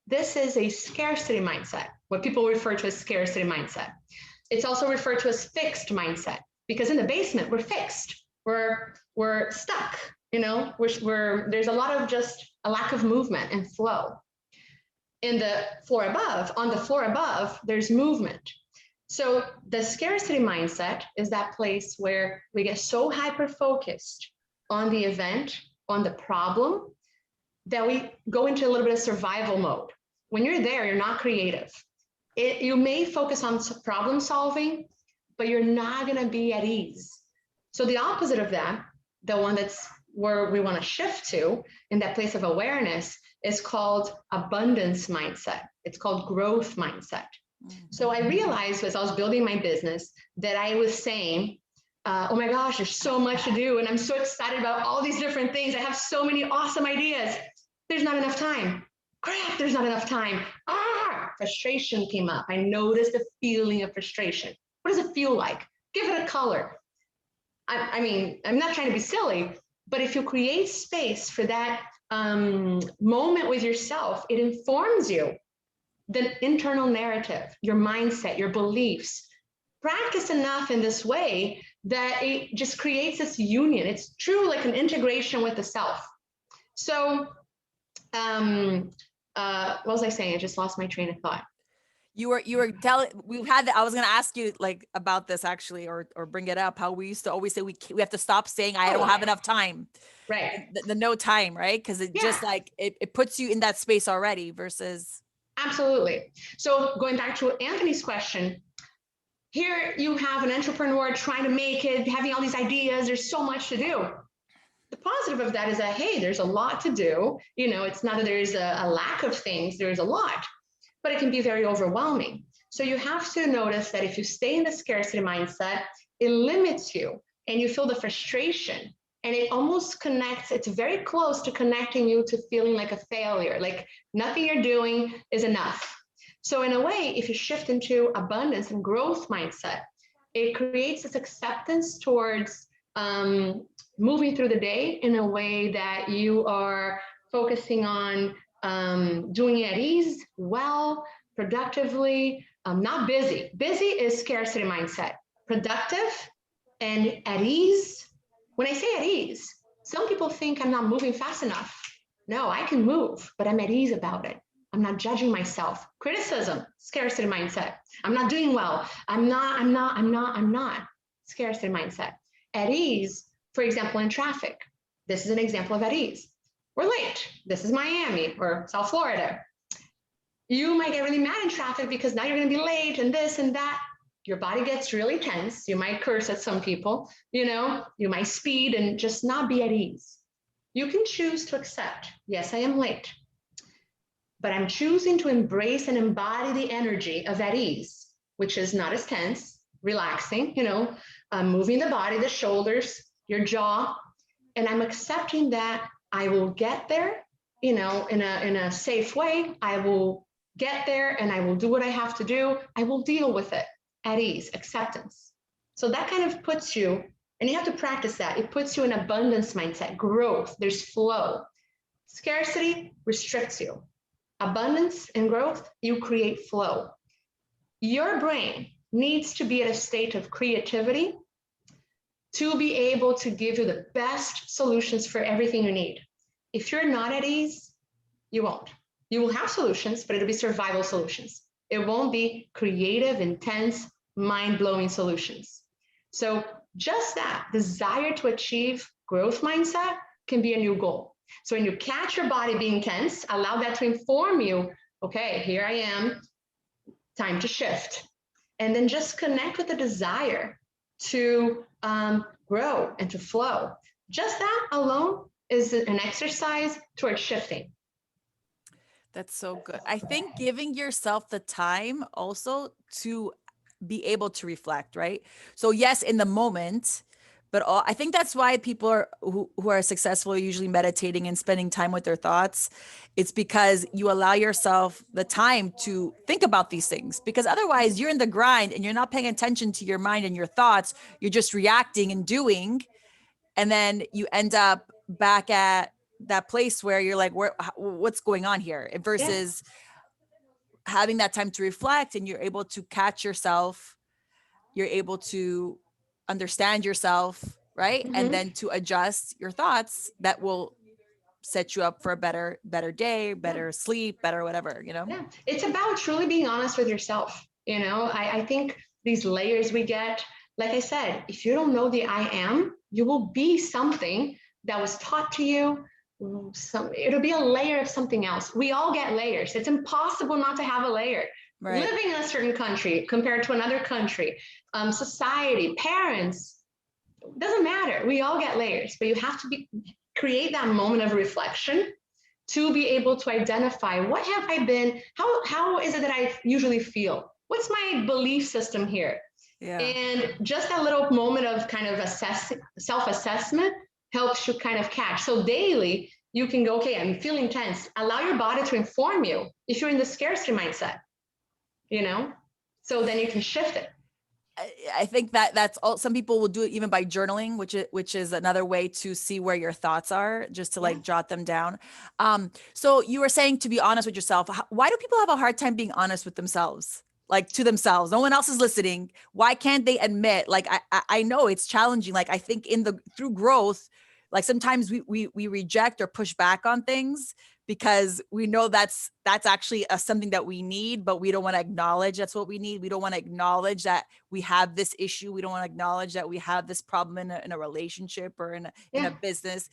This is a scarcity mindset, what people refer to as scarcity mindset. It's also referred to as fixed mindset because in the basement, we're fixed. We're stuck. You know, there's a lot of just a lack of movement and flow. In the floor above, on the floor above, there's movement. So the scarcity mindset is that place where we get so hyper-focused on the event, on the problem, that we go into a little bit of survival mode. When you're there, you're not creative. You may focus on problem solving, but you're not going to be at ease. So the opposite of that, the one that's where we want to shift to in that place of awareness is called abundance mindset. It's called growth mindset. So I realized as I was building my business that I was saying, oh my gosh, there's so much to do. And I'm so excited about all these different things. I have so many awesome ideas. There's not enough time. Crap, there's not enough time. Frustration came up. I noticed the feeling of frustration. What does it feel like? Give it a color. I mean, I'm not trying to be silly, but if you create space for that moment with yourself, it informs you the internal narrative, your mindset, your beliefs. Practice enough in this way that it just creates this union. It's true like an integration with the self. So what was I saying? I just lost my train of thought. You were telling, I was going to ask you like about this actually, or bring it up, how we used to always say we have to stop saying, I don't have enough time. Right. The no time, right? Because it just like, it puts you in that space already versus. Absolutely. So going back to Anthony's question, here you have an entrepreneur trying to make it, having all these ideas, there's so much to do. The positive of that is that, hey, there's a lot to do. You know, it's not that there's a lack of things, there's a lot, but it can be very overwhelming. So you have to notice that if you stay in the scarcity mindset, it limits you and you feel the frustration, and it almost connects, it's very close to connecting you to feeling like a failure, like nothing you're doing is enough. So in a way, if you shift into abundance and growth mindset, it creates this acceptance towards moving through the day in a way that you are focusing on doing it at ease, well, productively, not busy. Busy is scarcity mindset. Productive and at ease. When I say at ease, some people think I'm not moving fast enough. No, I can move, but I'm at ease about it. I'm not judging myself. Criticism, scarcity mindset. I'm not doing well. I'm not. Scarcity mindset. At ease, for example, in traffic. This is an example of at ease. We're late. This is Miami or South Florida. You might get really mad in traffic because now you're going to be late and this and that. Your body gets really tense. You might curse at some people, you know, you might speed and just not be at ease. You can choose to accept, yes, I am late, but I'm choosing to embrace and embody the energy of at ease, which is not as tense, relaxing, you know, moving the body, the shoulders, your jaw, and I'm accepting that I will get there, you know, in a safe way. I will get there and I will do what I have to do. I will deal with it at ease, acceptance. So that kind of puts you, and you have to practice that. It puts you in abundance mindset, growth, there's flow. Scarcity restricts you. Abundance and growth, you create flow. Your brain needs to be at a state of creativity to be able to give you the best solutions for everything you need. If you're not at ease, you won't. You will have solutions, but it'll be survival solutions. It won't be creative, intense, mind-blowing solutions. So just that desire to achieve growth mindset can be a new goal. So when you catch your body being tense, allow that to inform you, okay, here I am, time to shift. And then just connect with the desire to grow and to flow. Just that alone is an exercise towards shifting. That's so good. I think giving yourself the time also to be able to reflect, right? So yes, in the moment, but I think that's why people are who are successful are usually meditating and spending time with their thoughts. It's because you allow yourself the time to think about these things, because otherwise you're in the grind and you're not paying attention to your mind and your thoughts. You're just reacting and doing. And then you end up back at that place where you're like, what's going on here? Versus having that time to reflect, and you're able to catch yourself, you're able to understand yourself, right? And then to adjust your thoughts that will set you up for a better day, better sleep, better whatever, you know? Yeah, it's about truly being honest with yourself. You know, I think these layers we get, like I said, if you don't know the I am, you will be something that was taught to you. It'll be a layer of something else. We all get layers. It's impossible not to have a layer. Right. Living in a certain country compared to another country, society, parents, doesn't matter. We all get layers, but you have to create that moment of reflection to be able to identify, what have I been, how is it that I usually feel? What's my belief system here? Yeah. And just a little moment of kind of self-assessment helps you kind of catch. So daily, you can go, okay, I'm feeling tense. Allow your body to inform you if you're in the scarcity mindset, you know? So then you can shift it. I think that's all. Some people will do it even by journaling, which is another way to see where your thoughts are, just to like jot them down. So you were saying to be honest with yourself. Why do people have a hard time being honest with themselves? Like to themselves, no one else is listening. Why can't they admit? Like, I know it's challenging. Like, I think through growth, like sometimes we reject or push back on things because we know that's actually something that we need, but we don't want to acknowledge that's what we need. We don't want to acknowledge that we have this issue. We don't want to acknowledge that we have this problem in a relationship or in a business.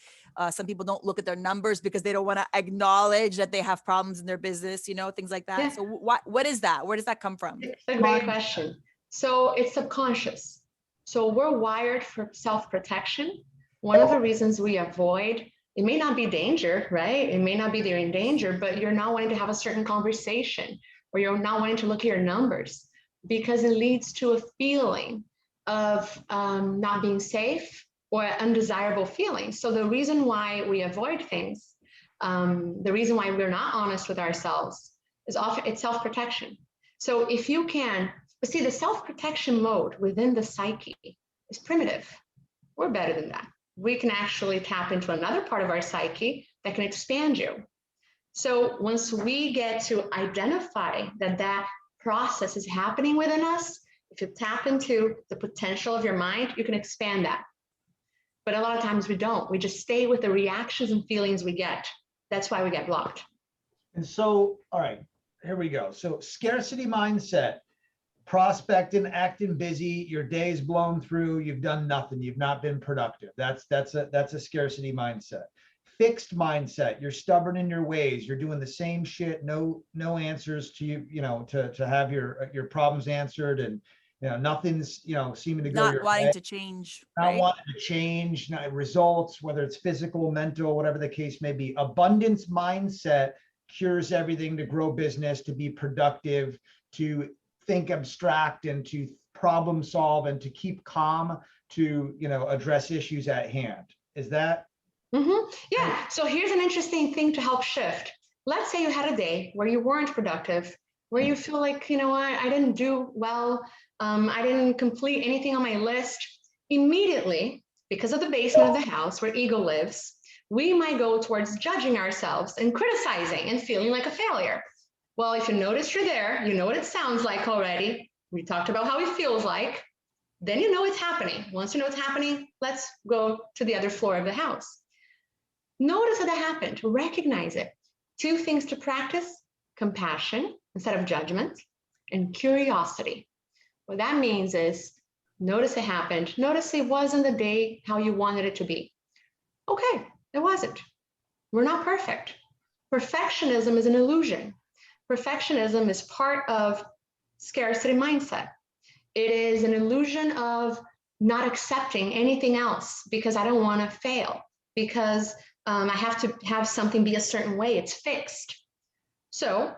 Some people don't look at their numbers because they don't want to acknowledge that they have problems in their business, you know, things like that. Yeah. So what is that? Where does that come from? It's a great question. So it's subconscious. So we're wired for self-protection. One of the reasons we avoid, it may not be danger, right? It may not be they're in danger, but you're not wanting to have a certain conversation, or you're not wanting to look at your numbers because it leads to a feeling of not being safe or undesirable feelings. So the reason why we avoid things, the reason why we're not honest with ourselves is often, it's self-protection. So if you can, but see, the self-protection mode within the psyche is primitive. We're better than that. We can actually tap into another part of our psyche that can expand you. So once we get to identify that that process is happening within us, if you tap into the potential of your mind, you can expand that. But a lot of times we don't. We just stay with the reactions and feelings we get. That's why we get blocked. And so, all right, here we go. So scarcity mindset, prospecting, acting busy, your day's blown through, you've done nothing, you've not been productive. That's a scarcity mindset. Fixed mindset, you're stubborn in your ways, you're doing the same shit, no answers to to have your problems answered, and nothing's seeming to go Not your wanting way. to change, Not right? wanting to change, not results, whether it's physical, mental, whatever the case may be. Abundance mindset cures everything, to grow business, to be productive, to think abstract, and to problem solve, and to keep calm, to address issues at hand. Is that? Yeah. So here's an interesting thing to help shift. Let's say you had a day where you weren't productive, where you feel like, I didn't do well. I didn't complete anything on my list. Immediately, because of the basement of the house where ego lives, we might go towards judging ourselves and criticizing and feeling like a failure. Well, if you notice you're there, you know what it sounds like already. We talked about how it feels like. Then you know it's happening. Once you know it's happening, let's go to the other floor of the house. Notice that happened. Recognize it. 2 things to practice: compassion instead of judgment, and curiosity. What that means is notice it happened. Notice it wasn't the day how you wanted it to be. Okay, it wasn't. We're not perfect. Perfectionism is an illusion. Perfectionism is part of scarcity mindset. It is an illusion of not accepting anything else because I don't want to fail, because I have to have something be a certain way. It's fixed. So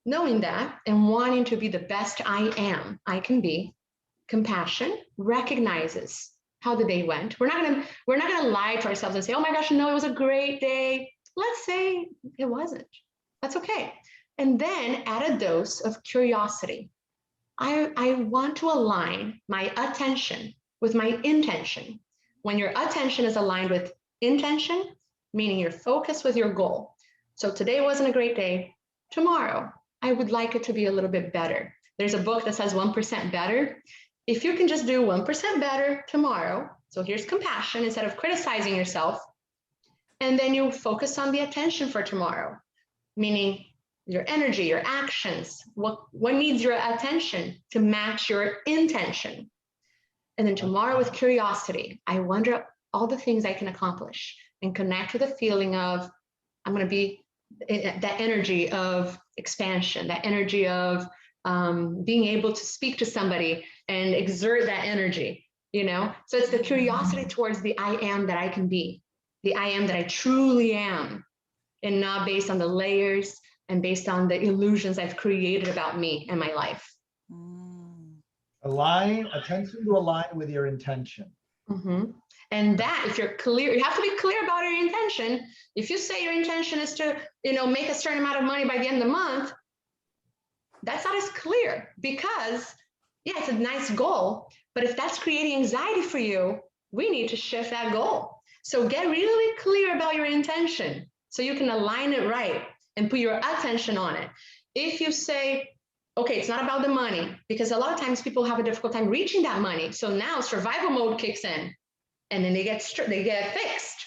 knowing that and wanting to be the best I can be, compassion recognizes how the day went. We're not gonna lie to ourselves and say, oh my gosh, no, it was a great day. Let's say it wasn't. That's okay. And then add a dose of curiosity. I want to align my attention with my intention. When your attention is aligned with intention, meaning you're focused with your goal. So today wasn't a great day. Tomorrow, I would like it to be a little bit better. There's a book that says 1% better. If you can just do 1% better tomorrow, so here's compassion instead of criticizing yourself, and then you focus on the attention for tomorrow, meaning your energy, your actions, what needs your attention to match your intention. And then tomorrow with curiosity, I wonder all the things I can accomplish, and connect with the feeling of I'm going to be that energy of expansion, that energy of being able to speak to somebody and exert that energy, So it's the curiosity towards the I am that I can be, the I am that I truly am, and not based on the layers and based on the illusions I've created about me and my life. Attention to align with your intention. And that, if you're clear, you have to be clear about your intention. If you say your intention is to, make a certain amount of money by the end of the month, that's not as clear, because yeah, it's a nice goal, but if that's creating anxiety for you, we need to shift that goal. So get really clear about your intention so you can align it right and put your attention on it. If you say, okay, it's not about the money, because a lot of times people have a difficult time reaching that money. So now survival mode kicks in, and then they get fixed.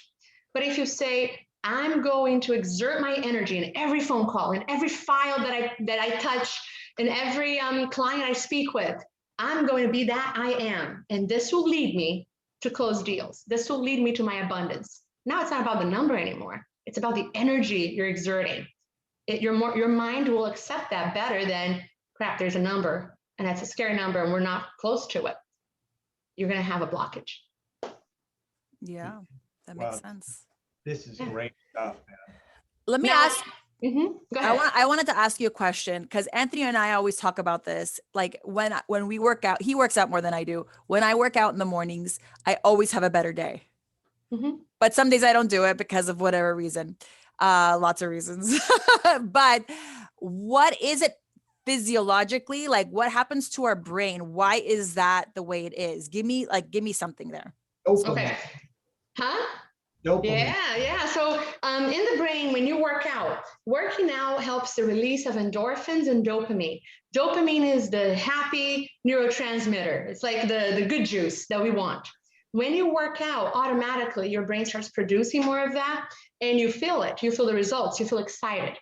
But if you say, I'm going to exert my energy in every phone call, in every file that I touch, in every client I speak with, I'm going to be that I am, and this will lead me to close deals. This will lead me to my abundance. Now it's not about the number anymore. It's about the energy you're exerting. Your mind will accept that better than, crap, there's a number, and that's a scary number, and we're not close to it. You're going to have a blockage. Yeah, that makes sense. This is great stuff, man. Let me ask. Go ahead. I wanted to ask you a question, because Anthony and I always talk about this. Like when we work out, he works out more than I do. When I work out in the mornings, I always have a better day. But some days I don't do it because of whatever reason. Lots of reasons. But what is it physiologically? Like what happens to our brain? Why is that the way it is? Give me something there. Okay. Huh? Dopamine. Yeah. So in the brain, when you working out helps the release of endorphins and dopamine. Dopamine is the happy neurotransmitter. It's like the good juice that we want. When you work out, automatically your brain starts producing more of that and you feel it. You feel the results. You feel excited.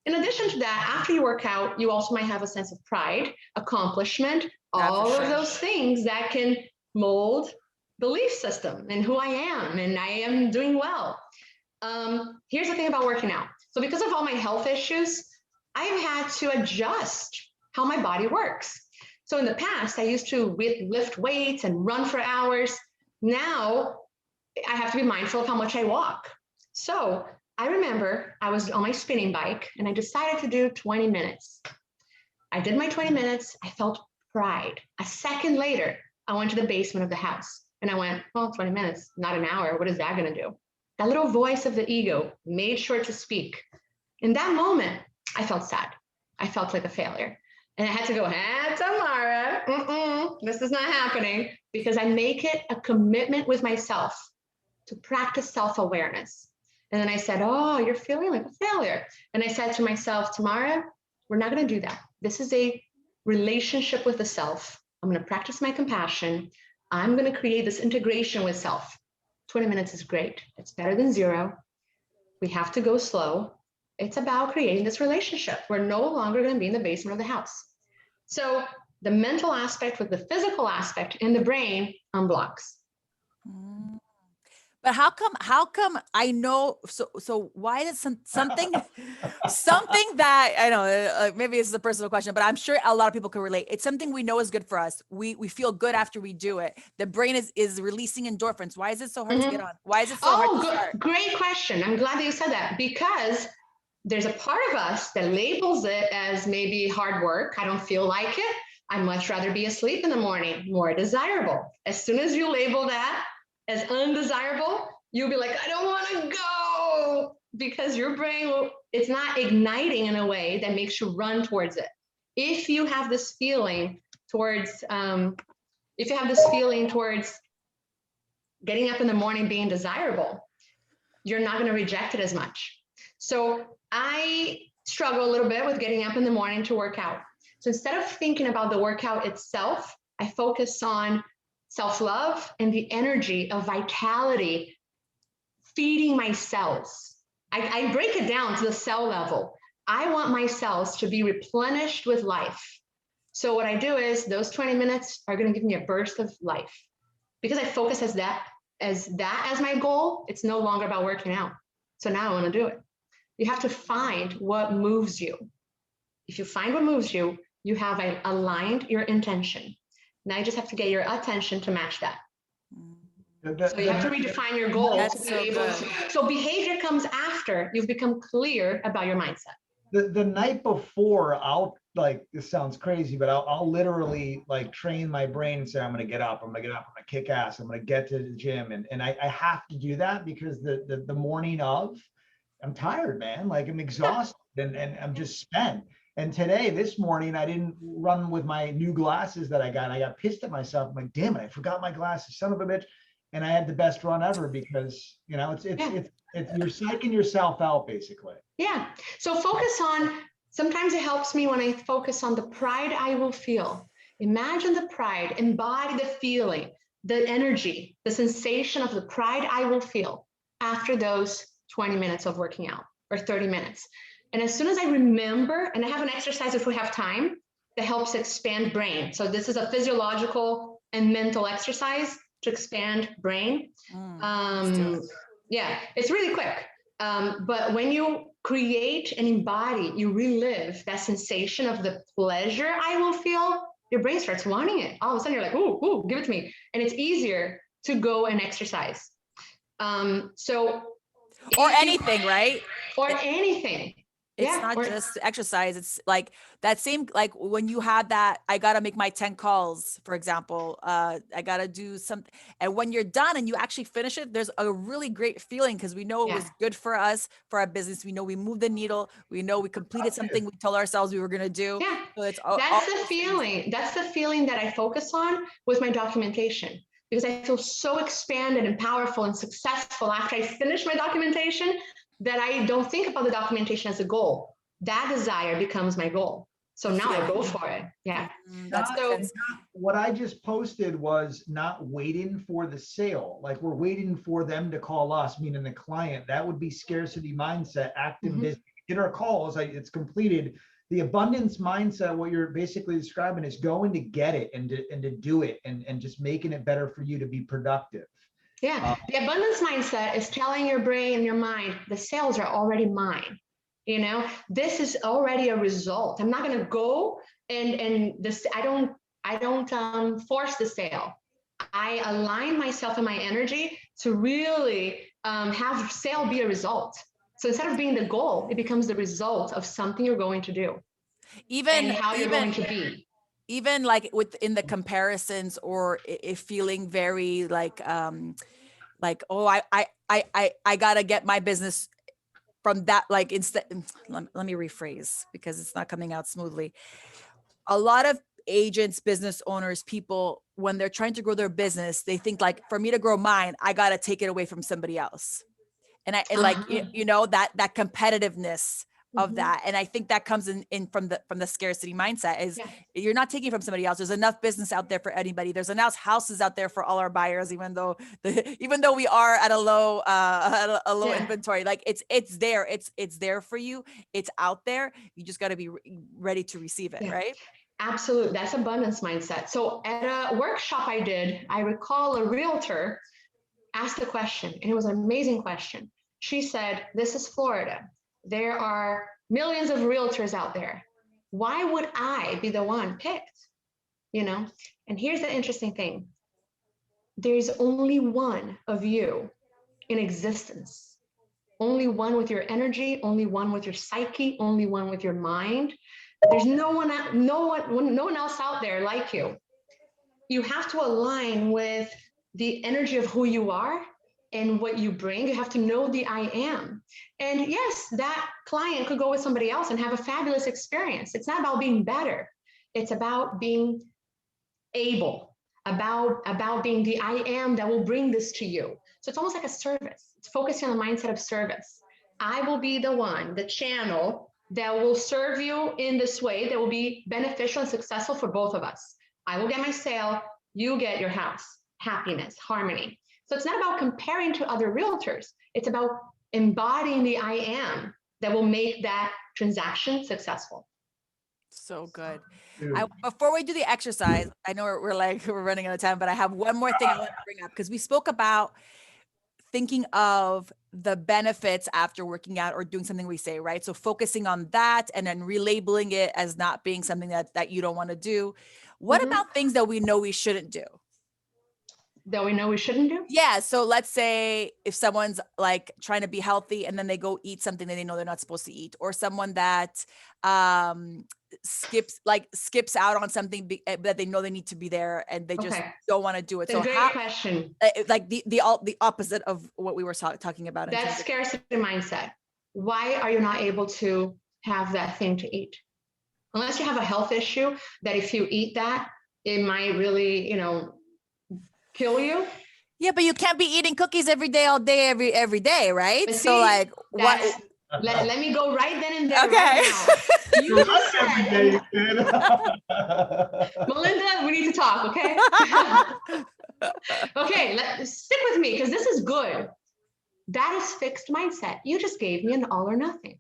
In addition to that, after you work out, you also might have a sense of pride, accomplishment, all of those things that can mold belief system and who I am, and I am doing well. Here's the thing about working out. So because of all my health issues, I've had to adjust how my body works. So in the past, I used to lift weights and run for hours. Now I have to be mindful of how much I walk. So I remember I was on my spinning bike and I decided to do 20 minutes. I did my 20 minutes. I felt pride. A second later, I went to the basement of the house. And I went, well, 20 minutes, not an hour. What is that going to do? That little voice of the ego made sure to speak. In that moment, I felt sad. I felt like a failure. And I had to go, Tamara, this is not happening, because I make it a commitment with myself to practice self-awareness. And then I said, oh, you're feeling like a failure. And I said to myself, Tamara, we're not going to do that. This is a relationship with the self. I'm going to practice my compassion. I'm going to create this integration with self. 20 minutes is great. It's better than 0. We have to go slow. It's about creating this relationship. We're no longer going to be in the basement of the house. So the mental aspect with the physical aspect in the brain unblocks. But how come I know, so why is something that I know, maybe this is a personal question, but I'm sure a lot of people can relate. It's something we know is good for us. We feel good after we do it. The brain is releasing endorphins. Why is it so hard to get on? Why is it so hard to start? Great question. I'm glad that you said that, because there's a part of us that labels it as maybe hard work. I don't feel like it. I'd much rather be asleep in the morning, more desirable. As soon as you label that as undesirable, you'll be like, I don't want to go, because your brain it's not igniting in a way that makes you run towards it. If you have this feeling towards, getting up in the morning being desirable, you're not going to reject it as much. So I struggle a little bit with getting up in the morning to work out. So instead of thinking about the workout itself, I focus on self-love and the energy of vitality feeding my cells. I break it down to the cell level. I want my cells to be replenished with life. So what I do is those 20 minutes are going to give me a burst of life. Because I focus as my goal, it's no longer about working out. So now I want to do it. You have to find what moves you. If you find what moves you, you have aligned your intention. Now you just have to get your attention to match that. So you have to redefine your goal to be able to. So behavior comes after you've become clear about your mindset. The night before, this sounds crazy, but I'll literally train my brain and say, I'm going to get up, I'm going to kick ass, I'm going to get to the gym. And I have to do that because the morning of, I'm tired, man. I'm exhausted and I'm just spent. And this morning, I didn't run with my new glasses that I got. And I got pissed at myself. I'm like, damn it, I forgot my glasses, son of a bitch. And I had the best run ever because, it's you're psyching yourself out basically. Yeah. So sometimes it helps me when I focus on the pride I will feel. Imagine the pride, embody the feeling, the energy, the sensation of the pride I will feel after those 20 minutes of working out or 30 minutes. And as soon as I remember, and I have an exercise if we have time that helps expand brain. So this is a physiological and mental exercise to expand brain. Yeah, it's really quick. But when you create and embody, you relive that sensation of the pleasure I will feel, your brain starts wanting it. All of a sudden you're like, ooh, give it to me. And it's easier to go and exercise. Or anything, right? Or anything. It's not just exercise. It's like that same, like when you have that, I got to make my 10 calls, for example, I got to do something. And when you're done and you actually finish it, there's a really great feeling because we know it was good for us, for our business. We know we moved the needle. We know we completed something we told ourselves we were going to do. Yeah. So it's that's the feeling. That's the feeling that I focus on with my documentation, because I feel so expanded and powerful and successful after I finish my documentation that I don't think about the documentation as a goal. That desire becomes my goal. So now I go for it. Yeah. What I just posted was not waiting for the sale. Like we're waiting for them to call us, meaning the client. That would be scarcity mindset, active busy. Get our calls, it's completed. The abundance mindset, what you're basically describing is going to get it and to do it and just making it better for you to be productive. Yeah, the abundance mindset is telling your brain and your mind, the sales are already mine. You know, this is already a result. I'm not going to go and this. I don't force the sale. I align myself and my energy to really have sale be a result. So instead of being the goal, it becomes the result of something you're going to do, and how you're going to be. Even like within the comparisons, or if feeling very like, oh, I gotta get my business from that, like instead, let me rephrase because it's not coming out smoothly. A lot of agents, business owners, people, when they're trying to grow their business, they think like, for me to grow mine, I gotta take it away from somebody else. And like, you know, that competitiveness of that. And I think that comes in from the scarcity mindset is you're not taking from somebody else. There's enough business out there for anybody. There's enough houses out there for all our buyers, even though we are at a low inventory, like it's there. It's there for you. It's out there. You just got to be ready to receive it. Right. Absolutely. That's abundance mindset. So at a workshop I did, I recall a realtor asked a question, and it was an amazing question. She said, this is Florida. There are millions of realtors out there. Why would I be the one picked? You know, and here's the interesting thing. There's only one of you in existence. Only one with your energy, only one with your psyche, only one with your mind. There's no one else out there like you. You have to align with the energy of who you are and what you bring. You have to know the I am. And yes, that client could go with somebody else and have a fabulous experience. It's not about being better. It's about being able, about being the I am that will bring this to you. So it's almost like a service. It's focusing on the mindset of service. I will be the one, the channel that will serve you in this way that will be beneficial and successful for both of us. I will get my sale, you get your house, happiness, harmony. So it's not about comparing to other realtors. It's about embodying the I am that will make that transaction successful. So good. Before we do the exercise, I know we're running out of time, but I have one more thing I want to bring up, because we spoke about thinking of the benefits after working out or doing something we say, right? So focusing on that and then relabeling it as not being something that you don't want to do. What about things that we know we shouldn't do? That we know we shouldn't do? Yeah. So let's say if someone's like trying to be healthy and then they go eat something that they know they're not supposed to eat, or someone that skips out on something that they know they need to be there and they just don't want to do it. That's a great question. Like the opposite of what we were talking about. That's scarcity mindset. Why are you not able to have that thing to eat? Unless you have a health issue that if you eat that, it might really, kill you. Yeah, but you can't be eating cookies every day, all day, every day, right? But so like what? Let me go right then and there. Okay. Right now. You said, Melinda, we need to talk, okay? Okay, stick with me because this is good. That is fixed mindset. You just gave me an all or nothing.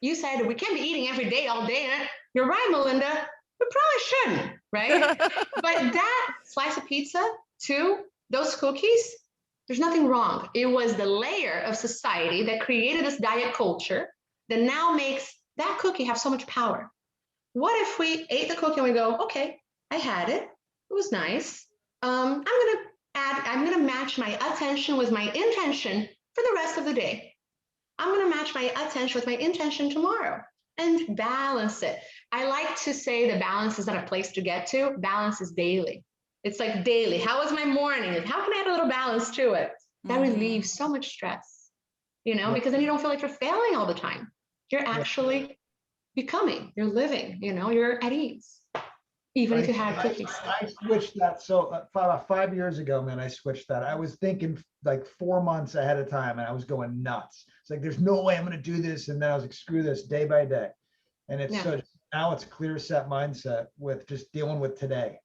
You said we can't be eating every day, all day. You're right, Melinda. We probably shouldn't, right? But that slice of pizza, too, those cookies, there's nothing wrong. It was the layer of society that created this diet culture that now makes that cookie have so much power. What if we ate the cookie and we go, okay, I had it. It was nice. I'm gonna match my attention with my intention for the rest of the day. I'm going to match my attention with my intention tomorrow and balance it. I like to say the balance is not a place to get to. Balance is daily. It's like daily. How was my morning? How can I add a little balance to it? That relieves so much stress, you know, because then you don't feel like you're failing all the time. You're actually becoming, you're living, you know, you're at ease. Even if you have 50. I switched that. So about 5 years ago, man, I switched that. I was thinking like 4 months ahead of time and I was going nuts. It's like, there's no way I'm going to do this. And then I was like, screw this, day by day. And it's so now it's clear set mindset with just dealing with today.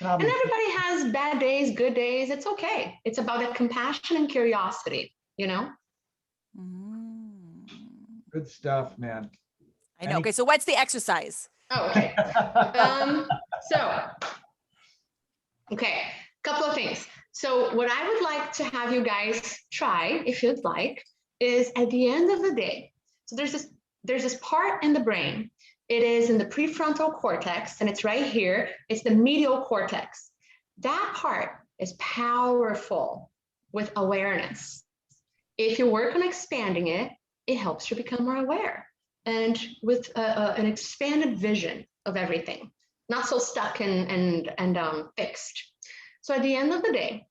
And everybody has bad days, good days. It's okay. It's about that compassion and curiosity, you know? Good stuff, man. I know. Okay. So what's the exercise? Oh, okay. Okay, couple of things. So what I would like to have you guys try, if you'd like, is at the end of the day. So there's this part in the brain. It is in the prefrontal cortex, and it's right here. It's the medial cortex. That part is powerful with awareness. If you work on expanding it, it helps you become more aware and with an expanded vision of everything, not so stuck and fixed. So at the end of the day,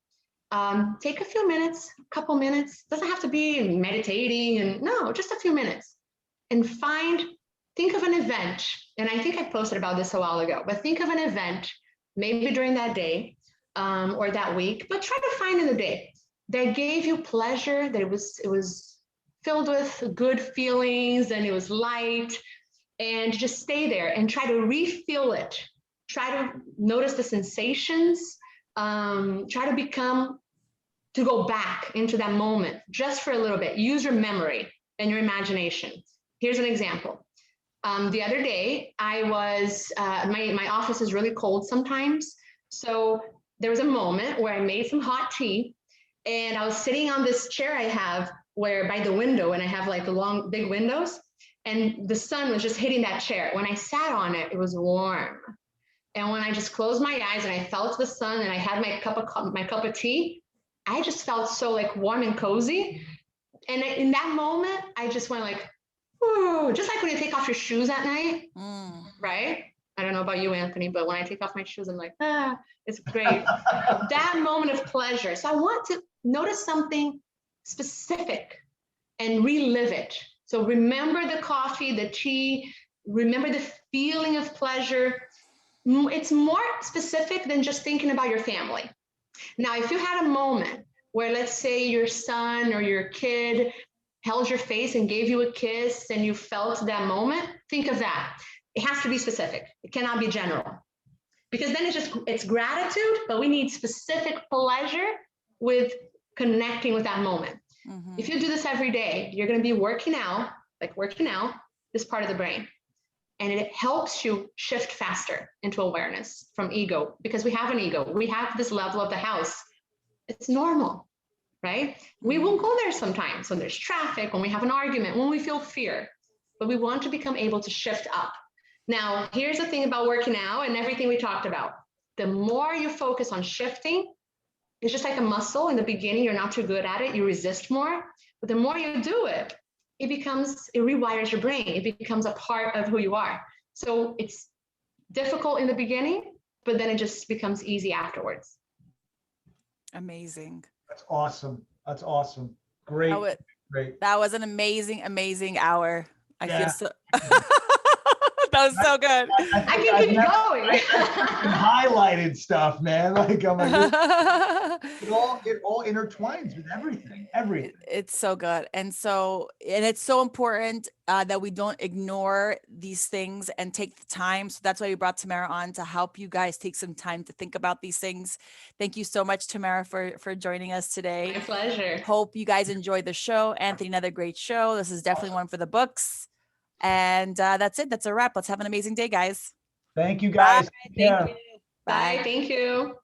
take a few minutes, a couple minutes, doesn't have to be meditating, and no, just a few minutes, and think of an event. And I think I posted about this a while ago, but think of an event, maybe during that day or that week, but try to find in the day that gave you pleasure, that it was filled with good feelings and it was light, and just stay there and try to refill it. Try to notice the sensations, try to go back into that moment just for a little bit. Use your memory and your imagination. Here's an example. The other day, I was, my office is really cold sometimes. So there was a moment where I made some hot tea and I was sitting on this chair I have where by the window, and I have like the long, big windows, and the sun was just hitting that chair. When I sat on it, it was warm. And when I just closed my eyes and I felt the sun and I had my cup of tea, I just felt so like warm and cozy. And in that moment, I just went like, ooh, just like when you take off your shoes at night, right? I don't know about you, Anthony, but when I take off my shoes, I'm like, it's great. That moment of pleasure. So I want to notice something specific and relive it. So remember the coffee, the tea, remember the feeling of pleasure. It's more specific than just thinking about your family. Now, if you had a moment where, let's say, your son or your kid held your face and gave you a kiss and you felt that moment, think of that. It has to be specific. It cannot be general. Because then it's gratitude, but we need specific pleasure with connecting with that moment. If you do this every day, you're going to be working out this part of the brain. And it helps you shift faster into awareness from ego, because we have an ego. We have this level of the house. It's normal, right? We won't go there sometimes when there's traffic, when we have an argument, when we feel fear, but we want to become able to shift up. Now, here's the thing about working out and everything we talked about. The more you focus on shifting, it's just like a muscle. In the beginning, you're not too good at it. You resist more, but the more you do it, it rewires your brain. It becomes a part of who you are. So it's difficult in the beginning, but then it just becomes easy afterwards. Amazing. That's awesome. That's awesome. Great. Great. That was an amazing, amazing hour. I feel so. That was so good. I can keep going. Highlighted stuff, man. Like, I'm like, it all intertwines with everything. It's so good. And it's so important that we don't ignore these things and take the time. So that's why we brought Tamara on, to help you guys take some time to think about these things. Thank you so much, Tamara, for joining us today. My pleasure. Hope you guys enjoyed the show. Anthony, another great show. This is definitely one for the books. And that's it. That's a wrap. Let's have an amazing day, guys. Thank you, guys. Bye. Thank you. Bye. Thank you.